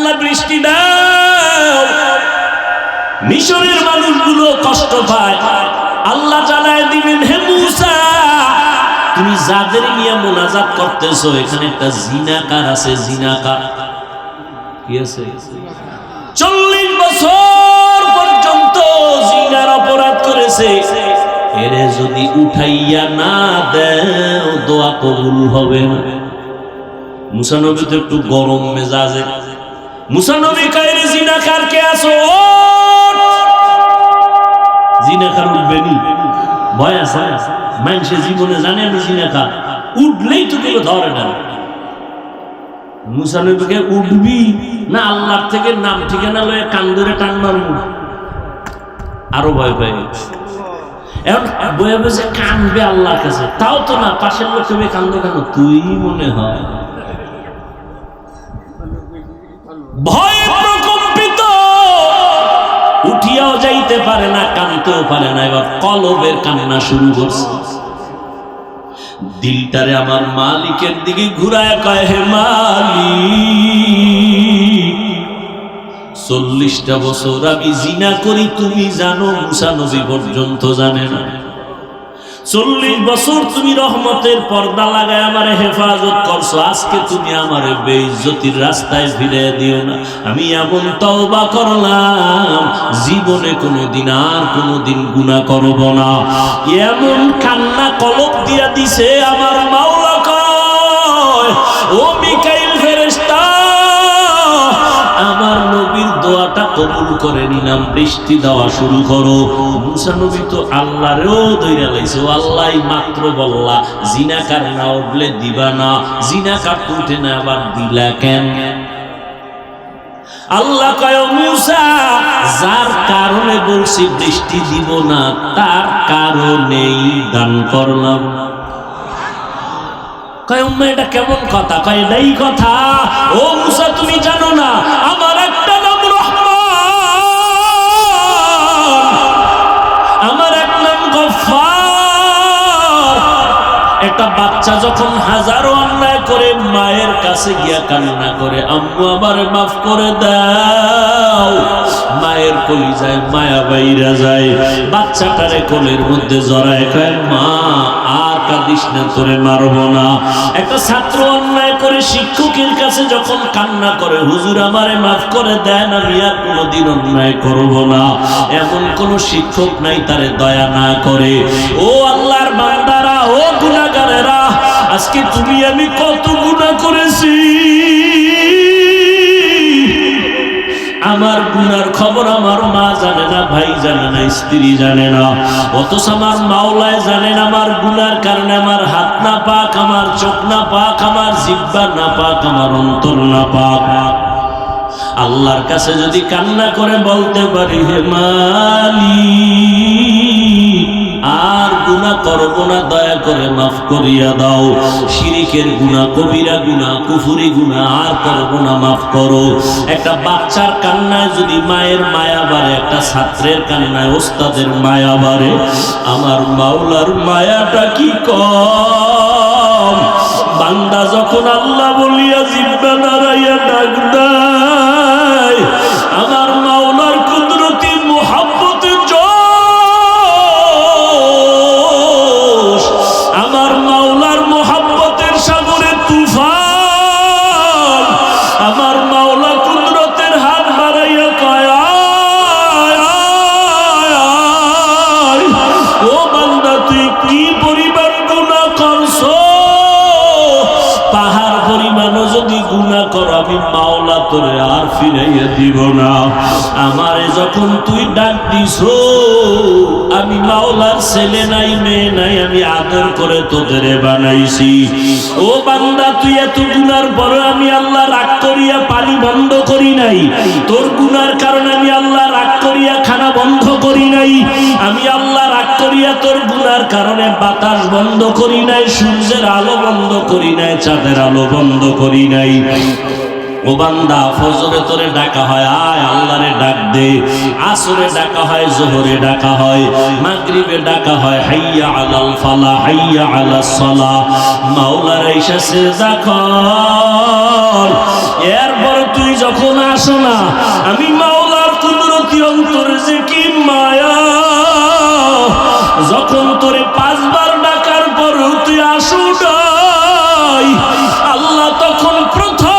আল্লাহ বৃষ্টি দাও। মিশরের মানুষগুলো কষ্ট পায়, আল্লাহ জানায় দিবেন, হে মূসা তুমি যাদের নিয়ে মোনাজাত করতেছো এখানে একটা জিনাকার আছে। জিনাকার কি আছে? 40 বছর পর্যন্ত জিনার অপরাধ করেছে। এরে যদি উঠাইয়া না দেও দোয়া কবুল হবে না। মুসা নবী তো একটু গরম মেজাজে। মুসা নবী কয়, রে জিনাকার কে আছো? জিনাকার উঠবেনি, ভয় আছে। মানুষে জীবনে জানে আমি জিনাকার, উঠলেই তো কেউ ধরে না। মুসা নবীকে উঠবি না আল্লাহর থেকে নাম ঠিকানা লয়ে কান ধরে টান মারবো, আরো ভয় পাই। এখন বয়ে বসে কানবে আল্লাহর কাছে, তাও তো না। পাশের লোক তুমি কান্দো কেন? তুই মনে হয় ভয়ে প্রকম্পিত, উঠিয়াও যাইতে পারে না, কানতেও পারে না। এবার কলবের কান্না শুরু করছে। দিলটারে আমার মালিকের দিকে ঘুরায় কয়, হে মালিক 40টা বছর আমি জিনা করি তুমি জানো, মুসা নবী পর্যন্ত জানে না। 40 বছর তুমি রহমতের পর্দা লাগায় আমারে হেফাজত করছো, আজকে তুমি আমারে বেইজ্জতির রাস্তায় ফিরে দিও না। আমি এমন তওবা করলাম জীবনে কোনোদিন আর কোনোদিন গুনাহ করব না। এমন কান্না কলব দিয়া দিছে আমার মাওলা কয়, ও মিকাইল ফেরেশতা আমার নবীর দোয়াটা কবুল করে নিলাম, বৃষ্টি দেওয়া শুরু করো। মুসা নবী তো আল্লাহরেও দইরা লাইছে, আল্লাহ মাত্র বললা জিনাকার না উঠলে দিবা না, জিনাকার উঠে না আবার দিলা কেন? আল্লাহ কয়, মুসা যার কারণে বলছি বৃষ্টি দিব না তার কারণেই দান করলাম। কয় উম্মা এটা কেমন কথা? কয় এটাই কথা। ও মুসা তুমি জানো না আমার একটা নাম রহমান, আমার এক নাম গফফার। একটা বাচ্চা যখন হাজারো অন্যায় করে মায়ের কাছে গিয়া কান্না করে, আম্মু আমারে মাফ করে দাও, মায়ের কলিজায় মায়া বাইরা যায়, বাচ্চাটারে কোলের মধ্যে জড়ায় কয়, মা আর কাঁদিস না, তোরে মারব না। একটা ছাত্র অন্যায় করে শিক্ষকের কাছে যখন কান্না করে, হুজুর আমারে মাফ করে দেন, আমি আর কোনোদিন অন্যায় করব না, এমন কোন শিক্ষক নাই তারে দয়া না করে। ও আল্লাহর বান্দারা, ও গুনাহগারেরা, আজকে তুমি আমি কত গুনাহ করেছি, আমার গুনার খবর আমার মা জানে না, ভাই জানে না, স্ত্রী জানে না, অথচ আমার মাওলায় জানেন আমার গুনার কারণে আমার হাত না পাক, আমার চোখ না পাক, আমার জিহ্বা না পাক, আমার অন্তর না পাক। আল্লাহর কাছে যদি কান্না করে বলতে পারি, হে মালিক আর গুনাহ করব না, দয়া করে মাফ করিয়া দাও, শিরিকের গুনাহ, কবিরা গুনাহ, কুফরি গুনাহ আর করব না, মাফ করো। একটা বাচ্চার কান্নায় যদি মায়ের মায়া বাড়ে, একটা ছাত্রের কান্নায় ওস্তাদের মায়া বাড়ে, আমার মাওলার মায়াটা কি কম? বান্দা যখন আল্লাহ বলিয়া জিহ্বা নাড়াইয়া ডাক দেয়, আমার মাওলার কুদরতি মুহাব্বতের জোশ, আমার মাওলার মুহাব্বতের সাগরে তুফান, আমার মাওলা কুদরতের হাত বাড়াইয়া কয়, ও বান্দা তুই কি পরিমাণ গুনাহ করছো, পাহাড় পরিমাণও যদি গুনাহ কর আমি মাওলা তোরে আর ফিরাইয়া দিব না। আমারে যখন তুই ডাক দিছো, আমি মাওলার ছেলে নাই মেয়ে নাই, আমি আদর করে তোদের বানাইছি। ও বান্দা তুই এত গুনার পরে আমি আল্লাহ রাগ করিয়া পানি বন্ধ করি নাই, তোর গুনার কারণে আমি আল্লাহ রাগ করিয়া খানা বন্ধ করি নাই, আমি আল্লাহ রাগ করিয়া তোর গুনার কারণে বাতাস বন্ধ করি নাই, সূর্যের আলো বন্ধ করি নাই, চাঁদের আলো বন্ধ করি নাই। ও বান্দা ফজরে তোরে ডাকা হয় আয় আল্লাহরে ডাক দে, আসরে ডাকা হয়, যোহরে ডাকা হয়, মাগরিবে ডাকা হয় হাইয়া আলাল ফালাহ হাইয়া আলাস সালাহ, মাওলার ঈশা সিজদা কর। এরপর তুই যখন আসো না, আমি মাওলার কুদরতি অন্তরে যে কি মায়া, যখন তোরে 5 বার ডাকার পর তুই আসো নাই, আল্লাহ তখন প্রথম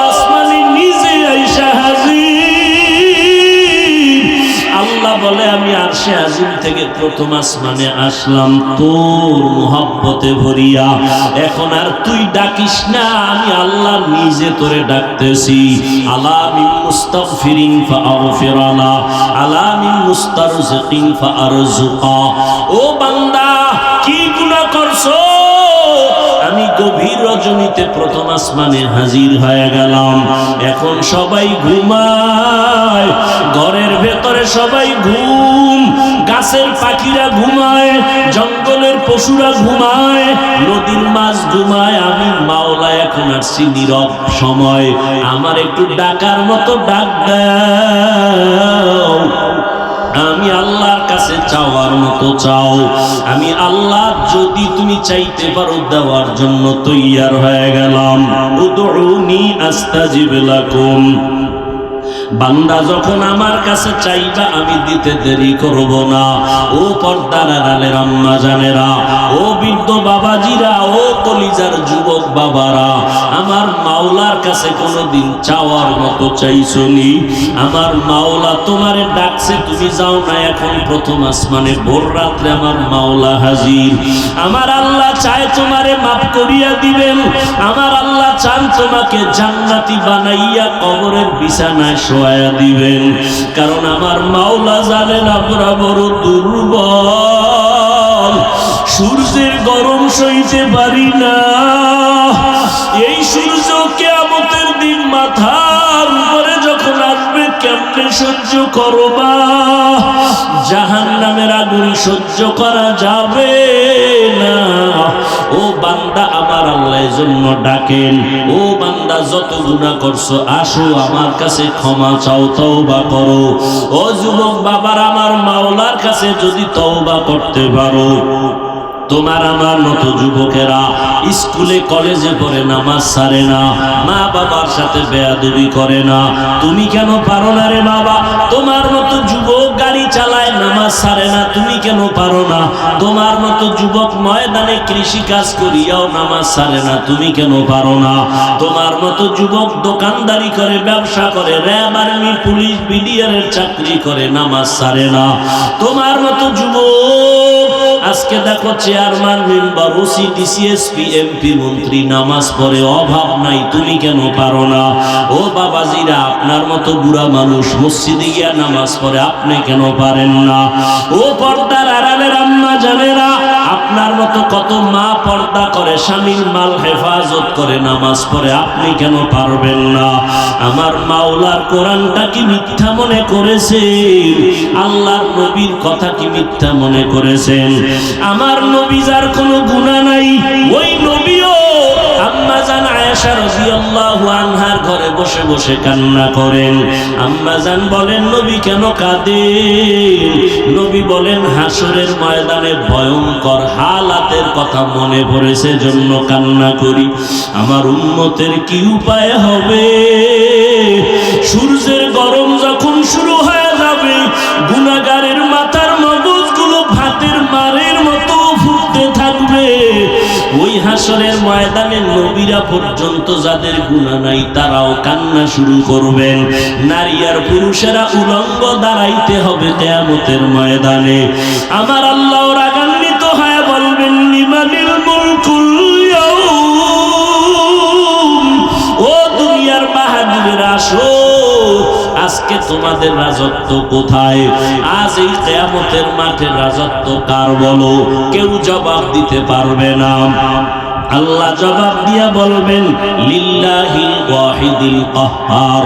আসমানে নিজে আইসা হাজির। আল্লাহ বলে আমি আরশে আজিম থেকে প্রথম আসমানে আসলাম তোর মোহাব্বতে ভরিয়া, এখন আর তুই ডাকিস না, আমি আল্লাহ নিজে তোরে ডাকতেছি। আলা মিন মুস্তাগফিরিন ফাআগফিরানা, আলা মিন মুস্তারজিকিন ফাআরজুকা। ও বান্দা কি গুনাহ করছো, আমি গভীর রজনীতে প্রথম আসমানে হাজির হয়ে গেলাম, এখন সবাই ঘুমায়, ঘরের ভেতরে সবাই ঘুম, গাছের পাখিরা ঘুমায়, জঙ্গলের পশুরা ঘুমায়, নদীর মাছ ঘুমায়, আমি মাওলা এখন আসছি নীরব সময়, আমার একটু ডাকার মতো ডাক দাও। আমি আল্লাহর কাছে চাওয়ার মতো চাও, আমি আল্লাহ যদি তুমি চাইতে পারো দেওয়ার জন্য তৈয়ার হয়ে গেলাম। উদউনি আস্তাজিব লাকুম। বান্দা যখন আমার কাছে চাইবা আমি দিতে দেরি করব না। ও পর্দার আড়ালের আম্মা জানেরা, ও বৃদ্ধ বাবাজিরা, ও কলিজার যুবক বাবারা, আমার মাওলার কাছে কোনোদিন চাওয়ার মতো চাইছনি? আমার মাওলা তোমারে ডাকছে, তুমি যাও না, এখন প্রথম আসমানে ভোর রাত্রে আমার মাওলা হাজির। আমার আল্লাহ চায় তোমারে মাফ করিয়া দিবেন, আমার আল্লাহ চান তোমাকে জান্নাতি বানাইয়া কবরের বিছানায় শোয়া দিবেন, কারণ আমার মাওলা জানেন আমরা বড় দুর্বল, সূর্যের গরম সইতে পারি না। এই সূর্য কিয়ামতের দিন মাথার উপরে যখন আসবে কেমনে সহ্য করবা? জাহান্নামের আগুন সহ্য করা যাবে না। ও বান্দা আমার আল্লাহর জন্য ডাকেন, ও বান্দা যত গুনাহ করছো আসো আমার কাছে ক্ষমা চাও, তওবা করো। ও যুবক বাবার, আমার মাওলার কাছে যদি তওবা করতে পারো, তোমার আমার মতো যুবকেরা স্কুলে কলেজে পড়ে নামাজ ছাড়ে না, মা বাবার সাথে বেয়াদবি করে না, তুমি কেন পারো না রে বাবা? তোমার মতো যুবক গাড়ি চালায় নামাজ ছাড়ে না, তুমি কেন পারো না? তোমার মতো যুবক ময়দানে কৃষি কাজ করিয়াও নামাজ ছাড়ে না, তুমি কেন পারো না? তোমার মতো যুবক দোকানদারি করে, ব্যবসা করে, র্যাব আর্মি পুলিশ বিডিআরের চাকরি করে, নামাজ ছাড়ে না। তোমার মতো যুবক আজকে দেখো chairman, member, OC, DC, SP, MP, মন্ত্রী নামাজ পড়ে, অভাব নাই, তুমি কেন পারো না? ও বাবাজিরা, আপনার মতো বুড়া মানুষ মসজিদে গিয়া নামাজ পড়ে, আপনি কেন পারেন না? ও পর্দার আড়ালের আম্মা জানেরা, আপনার মতো কত মা পর্দা করে, স্বামীর মাল হেফাজত করে, নামাজ পড়ে, আপনি কেন পারবেন না? আমার মাওলার কোরআনটা কি মিথ্যা মনে করেছেন? আল্লাহর নবীর কথা কি মিথ্যা মনে করেছেন? আমার নবী যার কোনো গুনাহ নাই, ওই নবীও আম্মা জান আয়েশা রাদিয়াল্লাহু আনহার ঘরে বসে বসে কান্না করেন। আম্মা জান বলেন, নবী কেন কাঁদেন? নবী বলেন, হাসরের ময়দানে ভয়ঙ্কর হালাতের কথা মনে পড়েছে, জন্য কান্না করি। আমার উম্মতের কি উপায় হবে? সূর্যের গরম যখন শুরু হয়ে যাবে, গুনাহগারের মাথার মগজগুলো ভাতের মারের মতো ফুটতে থাকবে। ওই হাসরের ময়দানে নবীরা পর্যন্ত যাদের গুনাহ নাই তারাও কান্না শুরু করবেন। নারী আর পুরুষেরা উলঙ্গ দাঁড়াইতে হবে কিয়ামতের ময়দানে। আমার আল্লাহ রাগান্বিত হয়ে বলবেন, লিমানিল মুলকুল ইয়াউম। ও দুনিয়ার বাহাদুরেরা, আসো, আজকে তোমাদের রাজত্ব কোথায়? আজ এই কিয়ামতের মাঠে রাজত্ব কার বলো? কেউ জবাব দিতে পারবে না। আল্লাহ জবাব দিয়া বলবেন লিল্লাহিল ওয়াহিদিল কাহ্হার,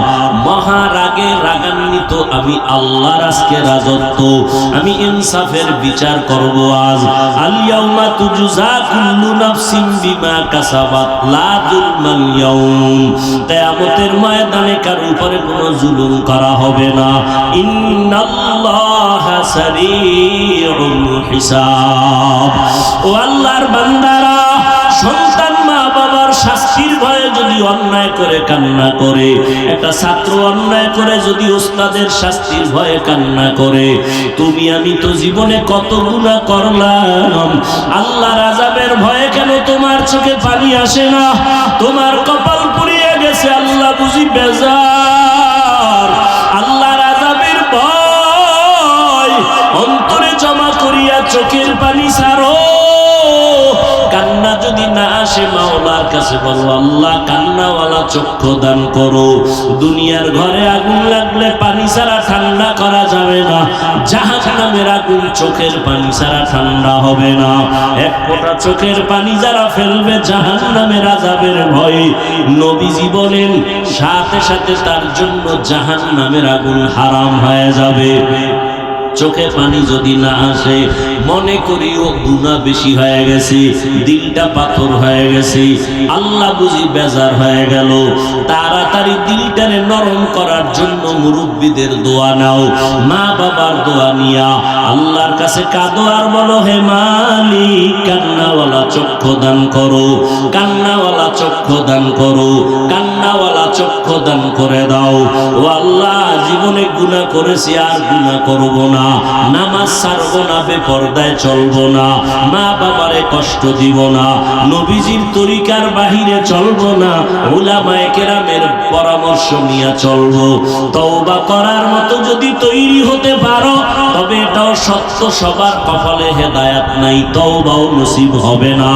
মহা রাগে রাগান্বিত আমি আল্লাহর আজকে রাজত্ব, আমি ইনসাফের বিচার করব আজ। আল ইয়াউমা তুজজা কুল্লু নাফসিন বিমা কাসাবাত লা যুলমাল ইয়াউম, কিয়ামতের ময়দানে কার উপরে কোনো জুলুম করা হবে না। ইন্নাল্লাহা সারিউল হিসাব। ও আল্লাহর বান্দারা, সন্তান মা বাবার শাস্তির ভয়ে যদি অন্যায় করে কান্না করে, একটা ছাত্র অন্যায় করে যদি ওস্তাদের শাস্তির ভয়ে কান্না করে, তুমি আমি তো জীবনে কত গুনাহ করলাম, আল্লাহর আযাবের ভয়ে কেন তোমার চোখে পানি আসে না? তোমার কপাল পুড়িয়ে গেছে, আল্লাহ বুঝি বেজার। আল্লাহর আযাবের ভয় অন্তরে জমা করিয়া চোখের পানি ছাড়ো। কান্না যদি না আসে, মাওলার কাছে বলো, আল্লাহ কান্নাওয়ালা চক্ষু দান করো। দুনিয়ার ঘরে আগুন লাগলে পানি ছাড়া ঠান্ডা করা যাবে না, জাহান্নামের আগুন চোখের পানি ছাড়া ঠান্ডা হবে না। এক ফোঁটা চোখের পানি যারা ফেলবে জাহান্নামের আযাবের ভয়ে, নবীজি বলেন সাথে সাথে তার জন্য জাহান্নামের আগুন হারাম হয়ে যাবে। চোখে পানি যদি না আসে, মনে করি ও গুনাহ বেশি হয়ে গেছে, দিলটা পাথর হয়ে গেছে, আল্লাহ বুঝি বেজার হয়ে গেল। তাড়াতাড়ি দিলটারে নরম করার জন্য মুরব্বীদের দোয়া নাও, মা বাবার দোয়া নিয়া আল্লাহর কাছে কাঁদো আর বলো, হে মালিক কান্নাওয়ালা চক্ষু দান করো, কান্নাওয়ালা চক্ষু দান করো, কান্নাওয়ালা চক্ষু দান করে দাও। ও আল্লাহ, জীবনে গুনাহ করেছি আর গুনাহ করব না, নামাজ ছাড়বো না, বেপরদায় চলবো না, মা বাবারে কষ্ট দিব না, নবীজির তরিকার বাহিরে চলবো না, উলামায়ে কেরামের পরামর্শ নিয়ে চলবো। তওবা করার মতো যদি তৈরি হতে পারো, তবে এটাও সত্য সবার কপালে হেদায়েত নাই, তওবাও নসিব হবে না।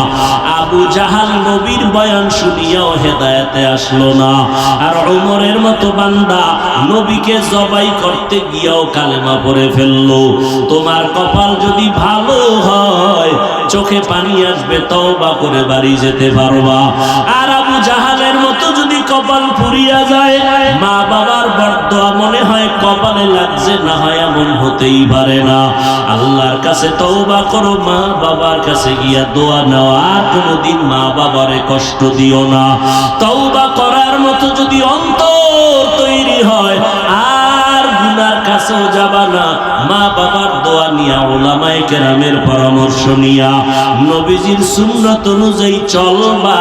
আবু জাহাল নবীর বয়ান শুনিয়াও হেদায়েতে আসলো না, আর ওমরের মতো বান্দা নবীকে জবাই করতে গিয়েও কালেমা পড়ে ফেলল। তোমার কপাল যদি ভালো হয়, চোখে পানি আসবে, তওবা করে বাড়ি যেতে পারবা। আর আবু জাহালের মতো যদি কপাল পুড়িয়া যায়, মা বাবার বরদোয়া মনে হয় কপালে লাগছে, না হয় এমন হতেই পারে না। আল্লাহর কাছে তওবা করো, মা বাবার কাছে গিয়া দোয়া নাও, আর কোনোদিন মা বাবারে কষ্ট দিও না। তওবা করার মতো যদি অন্তর তৈরি হয়, আর গুনার কাছেও যাবা না, মা বাবার দোয়া নিয়া, উলামায়ে কেরামের পরামর্শ নিয়া, নবীজির সুন্নাত অনুযায়ী চলবা।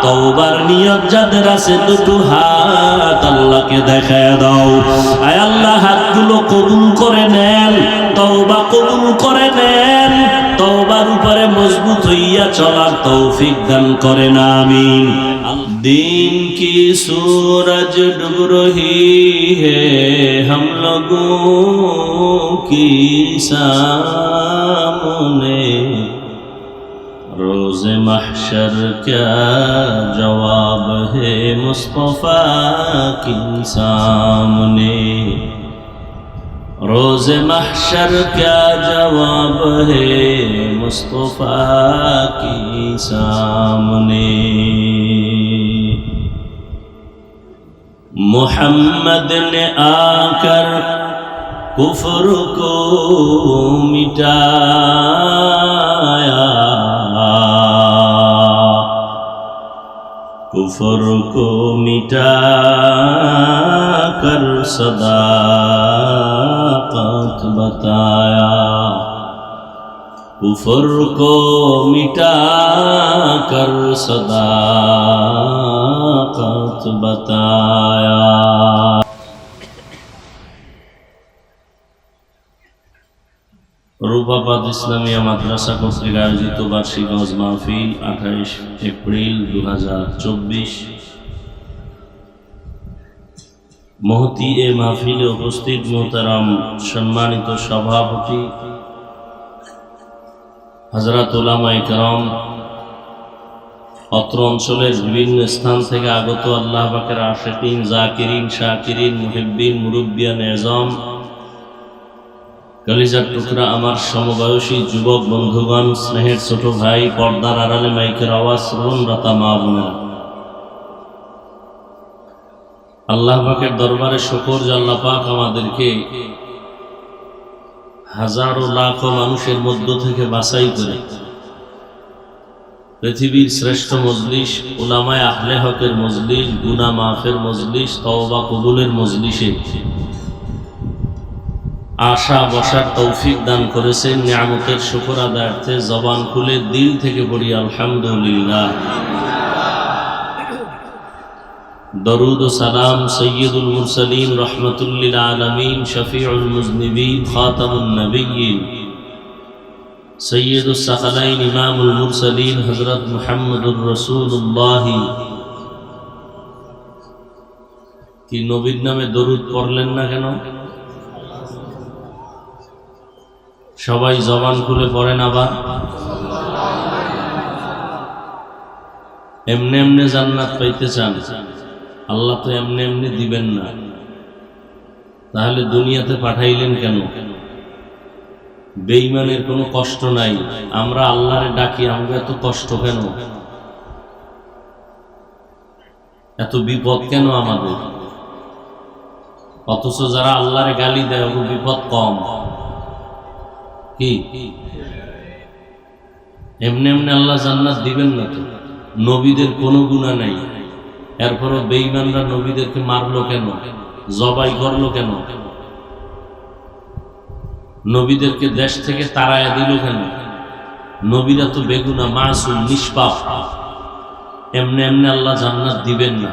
তওবার নিয়ত যাদের আছে, দুটো হাত আল্লাহকে দেখায় দাও। আয় আল্লাহ, হাতগুলো কবুল করে নেন, তওবা কবুল করে নেন, তওবার উপরে মজবুত হইয়া চলার তৌফিক দান করেন, আমিন। दिन की सूरज डूब रही है हम लोगों की सामने, रोज़ महशर क्या जवाब है मुस्तफ़ा की सामने, रोज़ महशर क्या जवाब है मुस्तफ़ा की सामने। मोहम्मद ने आकर कुफ्र को मिटाया, कुफ्र को मिटाकर सदाकत बताया, कुफ्र को मिटाकर सदाकत बताया। রূপাপাত ইসলামিয়া মাদ্রাসা কর্তৃক আয়োজিত বার্ষিক ওয়াজ মাহফিল 28 এপ্রিল 2024। মহতি এ মাহফিলে উপস্থিত মোহতারাম সম্মানিত সভাপতি হযরত উলামায়ে কেরাম, অত্র অঞ্চলের বিভিন্ন স্থান থেকে আগত আল্লাহ পাকের আশিকিন, জাকিরিন, শাকিরিন, মুহিব্বিন, মুরব্বিয়ান এজম, কলিজার টুকরা আমার সমবয়সী যুবক বন্ধুগণ, স্নেহের ছোট ভাই, পর্দার আড়ালে মাইকের আওয়াজ শ্রবণরতা মা বোনেরা, আল্লাহ পাকের দরবারে শুকর যে আল্লাহ পাক আমাদেরকে হাজারো লাখো মানুষের মধ্য থেকে বাছাই করে পৃথিবীর শ্রেষ্ঠ মজলিস, উলামায়ে আহলে হকের মজলিস, গুনাহ মাফের মজলিস, তওবা কবুলের মজলিসে আশা বসার তৌফিক দান করেছেন। নিয়ামতের শুকর আদায়ার্থে জবান খুলে দিল থেকে পড়ি আলহামদুলিল্লাহ। দরুদ ও সালাম সৈয়দুল মুরসালিন, রহমাতুল লিল আলামিন, শফিউল মুজনিবিন, খাতামুন নবিয়্যিন, সৈয়দুস সাকালাইন, ইমামুল মুরসালিন হযরত মুহাম্মদুর রাসূলুল্লাহ। কি নবীর নামে দরুদ পড়লেন না কেন? সবাই জবান খুলে পড়েন আবার। এমনি এমনি জান্নাত পাইতে চান, আল্লাহ তো এমনি এমনি দিবেন না, তাহলে দুনিয়াতে পাঠাইলেন কেন? বেঈমানের কোনো কষ্ট নাই, আমরা আল্লাহরে ডাকি, আমরা এত কষ্ট কেন? এত বিপদ কেন আমাদের? অথচ যারা আল্লাহরে গালি দেয় ওর বিপদ কম। কি এমনি এমনি আল্লাহ জান্নাত দিবেন না তো? নবীদের কোনো গুনাহ নাই, এরপরও বেঈমানরা নবীদেরকে মারলো কেন, জবাই করলো কেন, নবীদেরকে দেশ থেকে তাড়ায়া দিল কেন? নবীরা তো বেগুনাহ, মাসুম, নিষ্পাপ। এমনি এমনি আল্লাহ জান্নাত দিবেন না।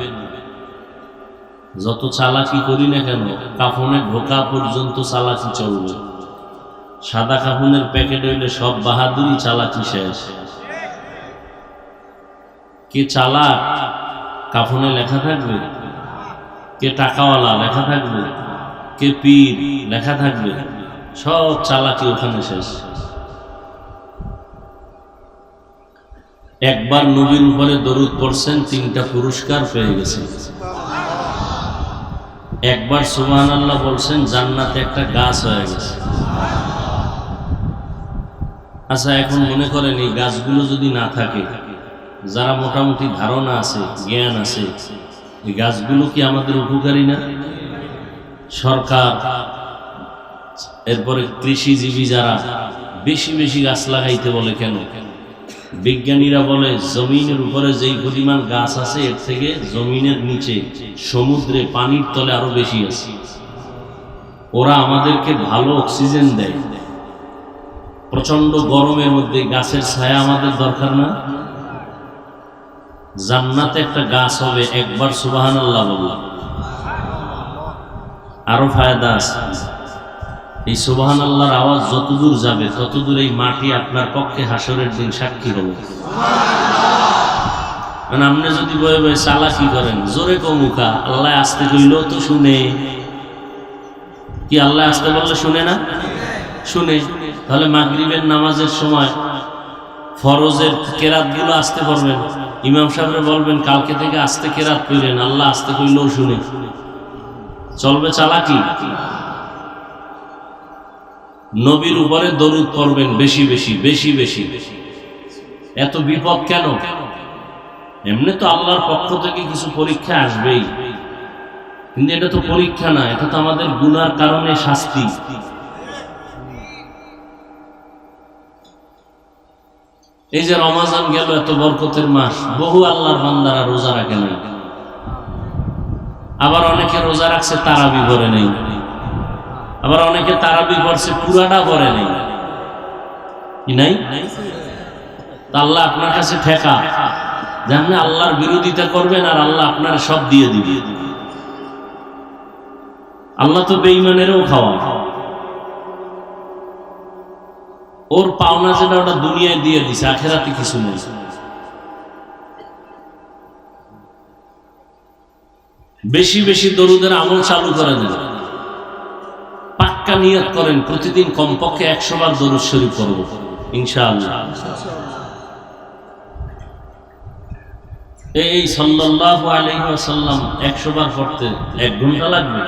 যত চালাকি করি না কেন, কাফনে ঢোকা পর্যন্ত চালাকি চলবে। সাদা কাফনের প্যাকেট হইলে সব বাহাদুরি, চালাকি শেষ। কে চালাক কাফনে লেখা থাকবে, কে টাকাওয়ালা লেখা থাকবে, কে পীর লেখা থাকবে, সব চালাকি ওখানে শেষ। একবার নবীর উপরে দরুদ পড়ছেন, 3টা পুরস্কার পেয়ে গেছেন। একবার সুবহানাল্লাহ বলছেন, জান্নাতে একটা গাছ হয়ে গেছে। আচ্ছা, এখন মনে করেন এই গাছগুলো যদি না থাকে, যারা মোটামুটি ধারণা আছে, জ্ঞান আছে, এই গাছগুলো কি আমাদের উপকারী না? সরকার, এরপরে কৃষিজীবী যারা বেশি বেশি গাছ লাগাইতে বলে কেন? বিজ্ঞানীরা বলে জমিনের উপরে যেই পরিমাণ গাছ আছে এর থেকে জমিনের নিচে সমুদ্রে পানির তলে আরো বেশি আছে। ওরা আমাদেরকে ভালো অক্সিজেন দেয়। প্রচন্ড গরমের মধ্যে গাছের ছায়া আমাদের দরকার না? জান্নাতে একটা গাছ হবে, একবার সুবহানাল্লাহ বললাম, আরো ফায়দা আছে। এই সুবহানাল্লাহর আওয়াজ যতদূর যাবে ততদূর এই মাটি আপনার পক্ষে হাসরের দিন সাক্ষী হবে। মানে আপনি যদি বয়ে বয়ে চালাকি করেন, জোরে কমুকা, আল্লাহ আসতে কইলেও তো শুনে। কি আল্লাহ আসতে বললে শুনে না? শুনে। তাহলে মাগরিবের নামাজের সময় ফরজের কেরাতগুলো আসতে পারবেন, ইমাম সাহেবরা বলবেন কালকে থেকে আস্তে কেরাত কইলেন, আল্লাহ আসতে কইলেও শুনে। চলবে চালাকি? নবীর উপরে দরুদ পড়বেন বেশি বেশি বেশি বেশি। এত বিপদ কেন? এমনি তো আল্লাহর পক্ষ থেকে কিছু পরীক্ষা আসবেই, কিন্তু এটা তো পরীক্ষা না, এটা তো আমাদের গুনার কারণে শাস্তি। এই যে রমাজান গেল, এত বরকতের মাস, বহু আল্লাহর বান্দারা রোজা রাখে নাই। আবার অনেকে রোজা রাখছে তারাবি পড়ে নেই, আবার অনেকে তারাবি পড়ছে পুরাটা পড়ে নেই। কি নাই? আল্লাহ আপনার কাছে ঠেকা যে আপনি আল্লাহর বিরোধিতা করবেন আর আল্লাহ আপনার সব দিয়ে দিবে। আল্লাহ তো বেঈমানেরও খাওয়া, ওর পাওনা যেটা ওটা দুনিয়ায় দিয়ে দিছে, আখেরাতে কিছু নেই। বেশি বেশি দরুদের আমল চালু করে দেন। পাক্কা নিয়ত করেন প্রতিদিন কমপক্ষে 100 বার দরুদ শরীফ পড়ব ইনশাআল্লাহ। এই সাল্লাল্লাহু আলাইহি ওয়াসাল্লাম 100 বার পড়তে 1 ঘন্টা লাগবে।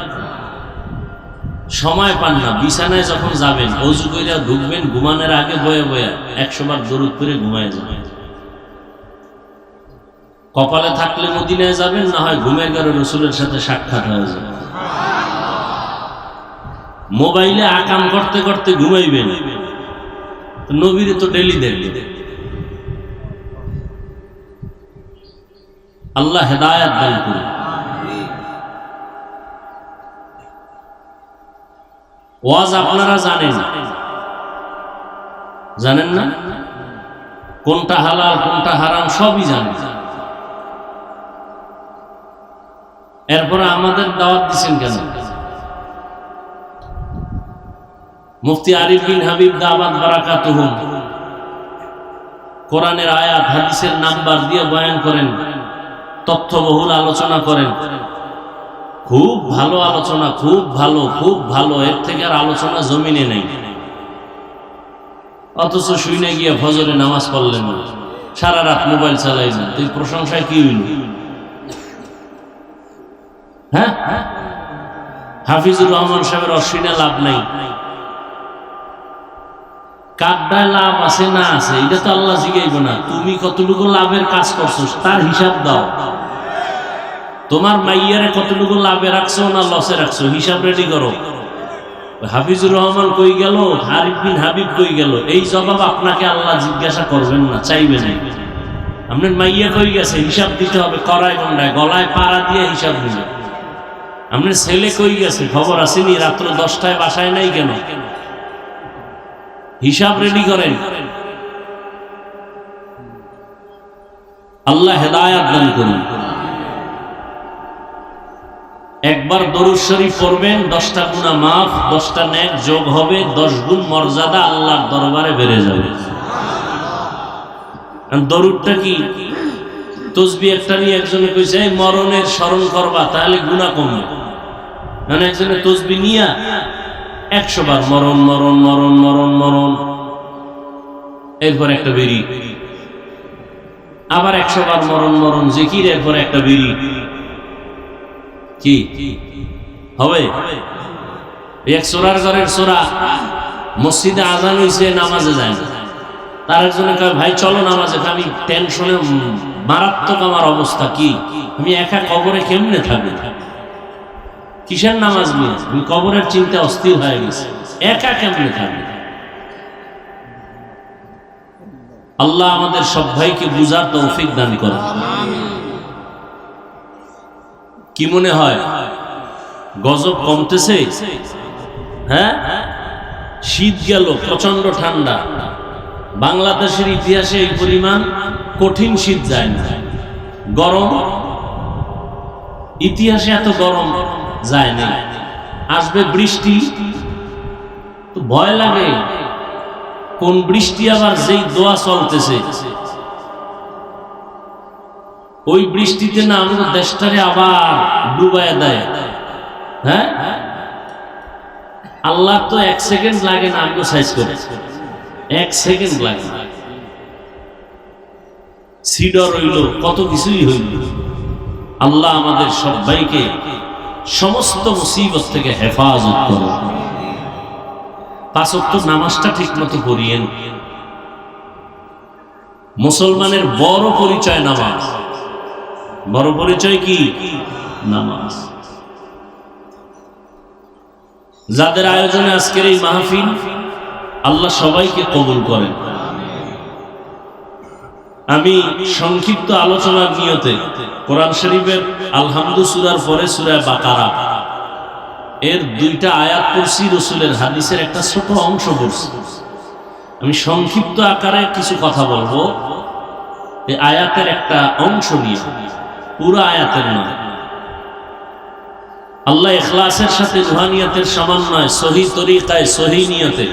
সময় পান না, বিছানায় যখন যাবেন ওযু কইরা ঢুকবেন, ঘুমানোর আগে বয়ে বয়ে 100 বার দরুদ পড়ে ঘুমায় যাবেন। কপালে থাকলে মদিনায় যাবেন, না হয় ঘুমের ঘরে রাসূলের সাথে সাক্ষাৎ হয়ে যাবে। মোবাইলে আকাম করতে করতে ঘুমাইবেন, নবীরে তো ডেলি দেখবেন। আল্লাহ হেদায়েত দান করুন। ওয়াজ আপনারা জানেন না? কোনটা হালাল কোনটা হারাম সবই জানেন। এরপরে আমাদের দাওয়াত দিচ্ছেন কেন? মুফতি আরিফ বিন হাবিব দাওয়াত বারাকাতুহুম কোরআনের আয়াত হাদিসের নাম্বার দিয়ে বয়ান করেন, তথ্যবহুল আলোচনা করেন। খুব ভালো আলোচনা, খুব ভালো, এর থেকে আর আলোচনা জমিনে নেই। অথচ শুনে গিয়ে ফজরে নামাজ পড়লেন না, সারা রাত মোবাইল চালাইলেন, তুই প্রশংসায় কি হইল? হ্যাঁ, হাফিজুর রহমান সাহেবের অশ্বিনে লাভ নাই, কাড্ডায় লাভ আছে না আছে এটা তো আল্লাহ জিগাইব না। তুমি কতটুকু লাভের কাজ করছো তার হিসাব দাও। তোমার মাইয়ারে কতটুকু লাভে রাখছো না লসে রাখছো হিসাব রেডি করো। হাফিজুর রহমান কই গেল, আরিফ বিন হাবিব কই গেল, এই জবাব আপনাকে আল্লাহ জিজ্ঞাসা করবেন না, চাইবেন না। আপনার মাইয়া কই গেছে হিসাব দিতে হবে, কড়ায় গন্ডায় গলায় পাড়া দিয়ে হিসাব দিবে। আপনার ছেলে কই গেছে খবর আসেনি, রাত্র 10টায় বাসায় নাই কেন? হিসাব রেডি করেন। আল্লাহ হেদায়েত দান করুন। একবার দরুদ শরীফ পড়বেন, 10টা গুনাহ মাফ, 10টা নেক যোগ হবে, 10 গুণ মর্যাদা আল্লাহর দরবারে বেড়ে যাবে। দরুদটা কি? তসবিহ একটা নিয়ে একজনে কইছে এই মরণের স্মরণ করবা তাহলে গুনাহ কমবে। মানে একজনে তসবিহ নিয়া 100 বার মরণ মরণ মরণ মরণ মরণ, এরপর একটা বেরি, আবার 100 বার মরণ মরণ জিকির, এরপর একটা বেরি, কি হবে? এক সূরার ঘরের সূরা, মসজিদে আযান হইছে, নামাজে যায় না। তার একজনে কয় ভাই চলো নামাজে। আমি টেনশনে মারাত্মক আমার অবস্থা, কি আমি একা কবরে কেমনে থাকবো? কিসের নামাজ নিয়ে? আমি কবরের চিন্তা অস্থির হয়ে গেছে, একা কেমনে থাকবো? আল্লাহ আমাদের সব ভাইকে বুঝার তৌফিক দান করেন। কি মনে হয় গজব কমতেছে? হ্যাঁ, শীত গেল, প্রচন্ড ঠান্ডা। বাংলাদেশের ইতিহাসে এই পরিমাণ কঠিন শীত যায় না। গরম ইতিহাসে এত গরম যায় না। আসবে বৃষ্টি, তো ভয় লাগে কোন বৃষ্টি আবার যেই দোয়া চলতেছে ওই বৃষ্টিতে না আমাদের দেশটারে আবার ডুবায় দেয়। হ্যাঁ, আল্লাহ তো 1 সেকেন্ড লাগে না আমাকে সাইজ করে, 1 সেকেন্ড লাগে। সিডর হইল, কত কিছুই হইল। আল্লাহ আমাদের সবাইকে সমস্ত মুসিবত থেকে হেফাজত করুন। 5 ওয়াক্ত নামাজটা ঠিক মতো পড়িয়েন। মুসলমানের বড় পরিচয় নামাজ। বড় পরিচয় কি? নামাজ। যাদের আয়োজনে আজকের এই মাহফিল, আল্লাহ সবাইকে কবুল করেন। আমি সংক্ষিপ্ত আলোচনার নিয়তে কোরআন শরীফের আলহামদু সূরার পরে সূরা বাকারা এর 2টা আয়াত পড়ছি, রাসূলের হাদিসের একটা ছোট অংশ পড়ছি। আমি সংক্ষিপ্ত আকারে কিছু কথা বলবো এই আয়াতের একটা অংশ নিয়ে, পুরো আয়াতের নয়। আল্লাহ ইখলাসের সাথে রুহানিয়াতের সমন্বয়, সহি তরিকায়, সহি নিয়তে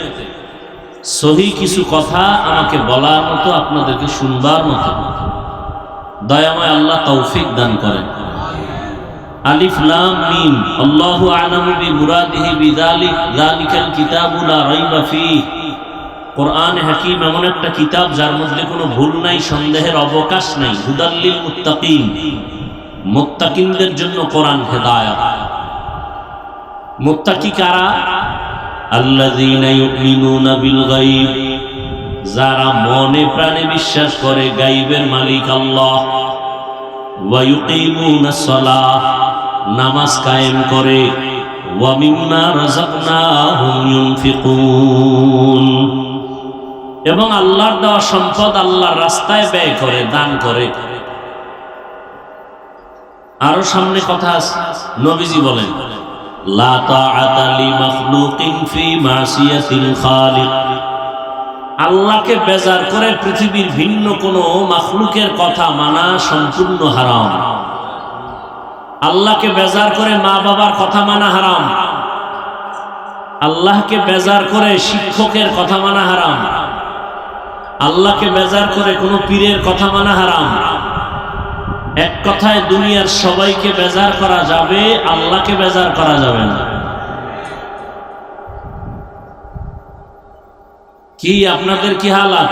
সহি কিছু কথা আমাকে বলার মতো, আপনাদেরকে শুনবার মতো দয়াময় আল্লাহ তৌফিক দান করেন। আলিফ লাম মিম, আল্লাহু আ'লামু বিমুরাদিহি বিযালিক, যালিকাল কিতাবু লা রাইবা ফীহ। কোরআন হাকীম এমন একটা কিতাব যার মধ্যে কোনো ভুল নাই, সন্দেহের অবকাশ নাই। হুদাল লিল মুত্তাকিন, মুত্তাকিনদের জন্য কোরআন হেদায়েত। মুত্তাকি কারা? আল্লাযীনা ইউমিনুনা বিল গায়ব, যারা মনে প্রাণে বিশ্বাস করে গায়বের মালিক আল্লাহ। ওয়া ইউকিমুনাস সালাহ, নামাজ কায়েম করে। ওয়া মিম্মা রাযাকনাহুম ইউনফিকুন, এবং আল্লাহর দেওয়া সম্পদ আল্লাহর রাস্তায় ব্যয় করে, দান করে। আরো সামনে কথা আছে, নবীজি বলেন লা তাআতা লি মাখলুকিন ফি মাসিয়াতিল খালিক, আল্লাহকে বেজার করে পৃথিবীর ভিন্ন কোনো মাখলুকের কথা মানা সম্পূর্ণ হারাম। আল্লাহকে বেজার করে মা বাবার কথা মানা হারাম। আল্লাহকে বেজার করে শিক্ষকের কথা মানা হারাম। আল্লাহকে বেজার করে কোনো পীরের কথা মানা হারাম। এক কথায় দুনিয়ার সবাইকে বেজার করা যাবে, আল্লাহকে বেজার করা যাবে না। কি আপনাদের কি হালাত?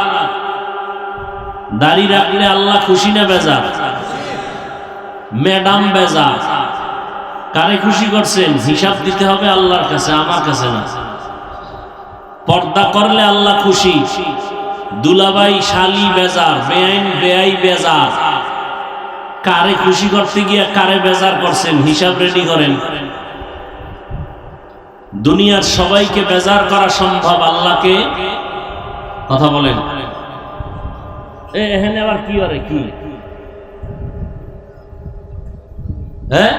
দাড়ি রাখলে আল্লাহ খুশি না বেজার? ম্যাডাম বেজার। কারে খুশি করছেন? হিসাব দিতে হবে আল্লাহর কাছে, আমার কাছে না। পর্দা করলে আল্লাহ খুশি। দুলাভাই শালি বেজার, বেআইন বেআই বেজার। কারে খুশি করতে গিয়ে কারে বেজার করছেন, হিসাব রেডি করেন। দুনিয়ার সবাইকে বেজার করা সম্ভব, আল্লাহকে কথা বলেন। এখানে আবার কি করে কি? হ্যাঁ,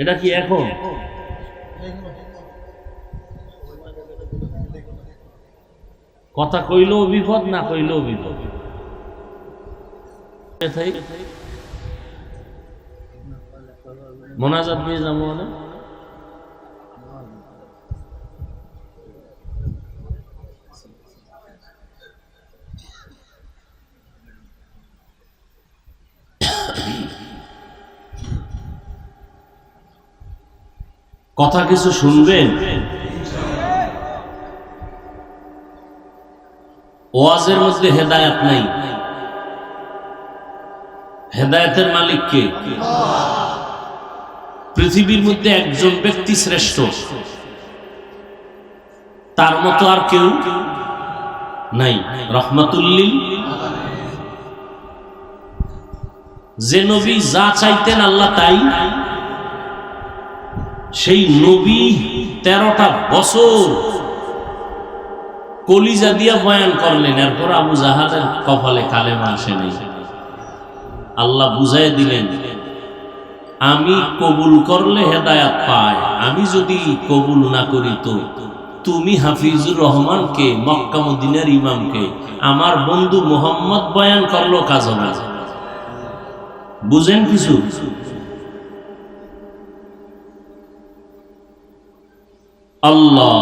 এটা কি এখন? কথা কইলেও বিপদ, না কইলেও বিপদ। মোনাজাত নিয়ে যাবো না? কথা কিছু শুনবেন? ওয়াজের মধ্যে হেদায়েত নাই। হেদায়েতের মালিক কে? পৃথিবীর মধ্যে একজন ব্যক্তি শ্রেষ্ঠ, তার মতো আর কেউ নাই। রহমাতুল্লিল, যে নবী যা চাইতেন আল্লাহ তাই। সেই নবী 13টা বছর কলিজা দিয়া বয়ান করলেন, এরপর আবু জাহালের কপালে কালেমা আসে নাই। আল্লাহ বুঝাই দিলেন, আমি কবুল করলে হেদায়াত পায়, আমি যদি কবুল না করি তো তুমি হাফিজুর রহমানকে, মক্কা মদিনার ইমামকে, আমার বন্ধু মোহাম্মদ বয়ান করলো, কাজ হবে। বুঝেন কিছু? আল্লাহ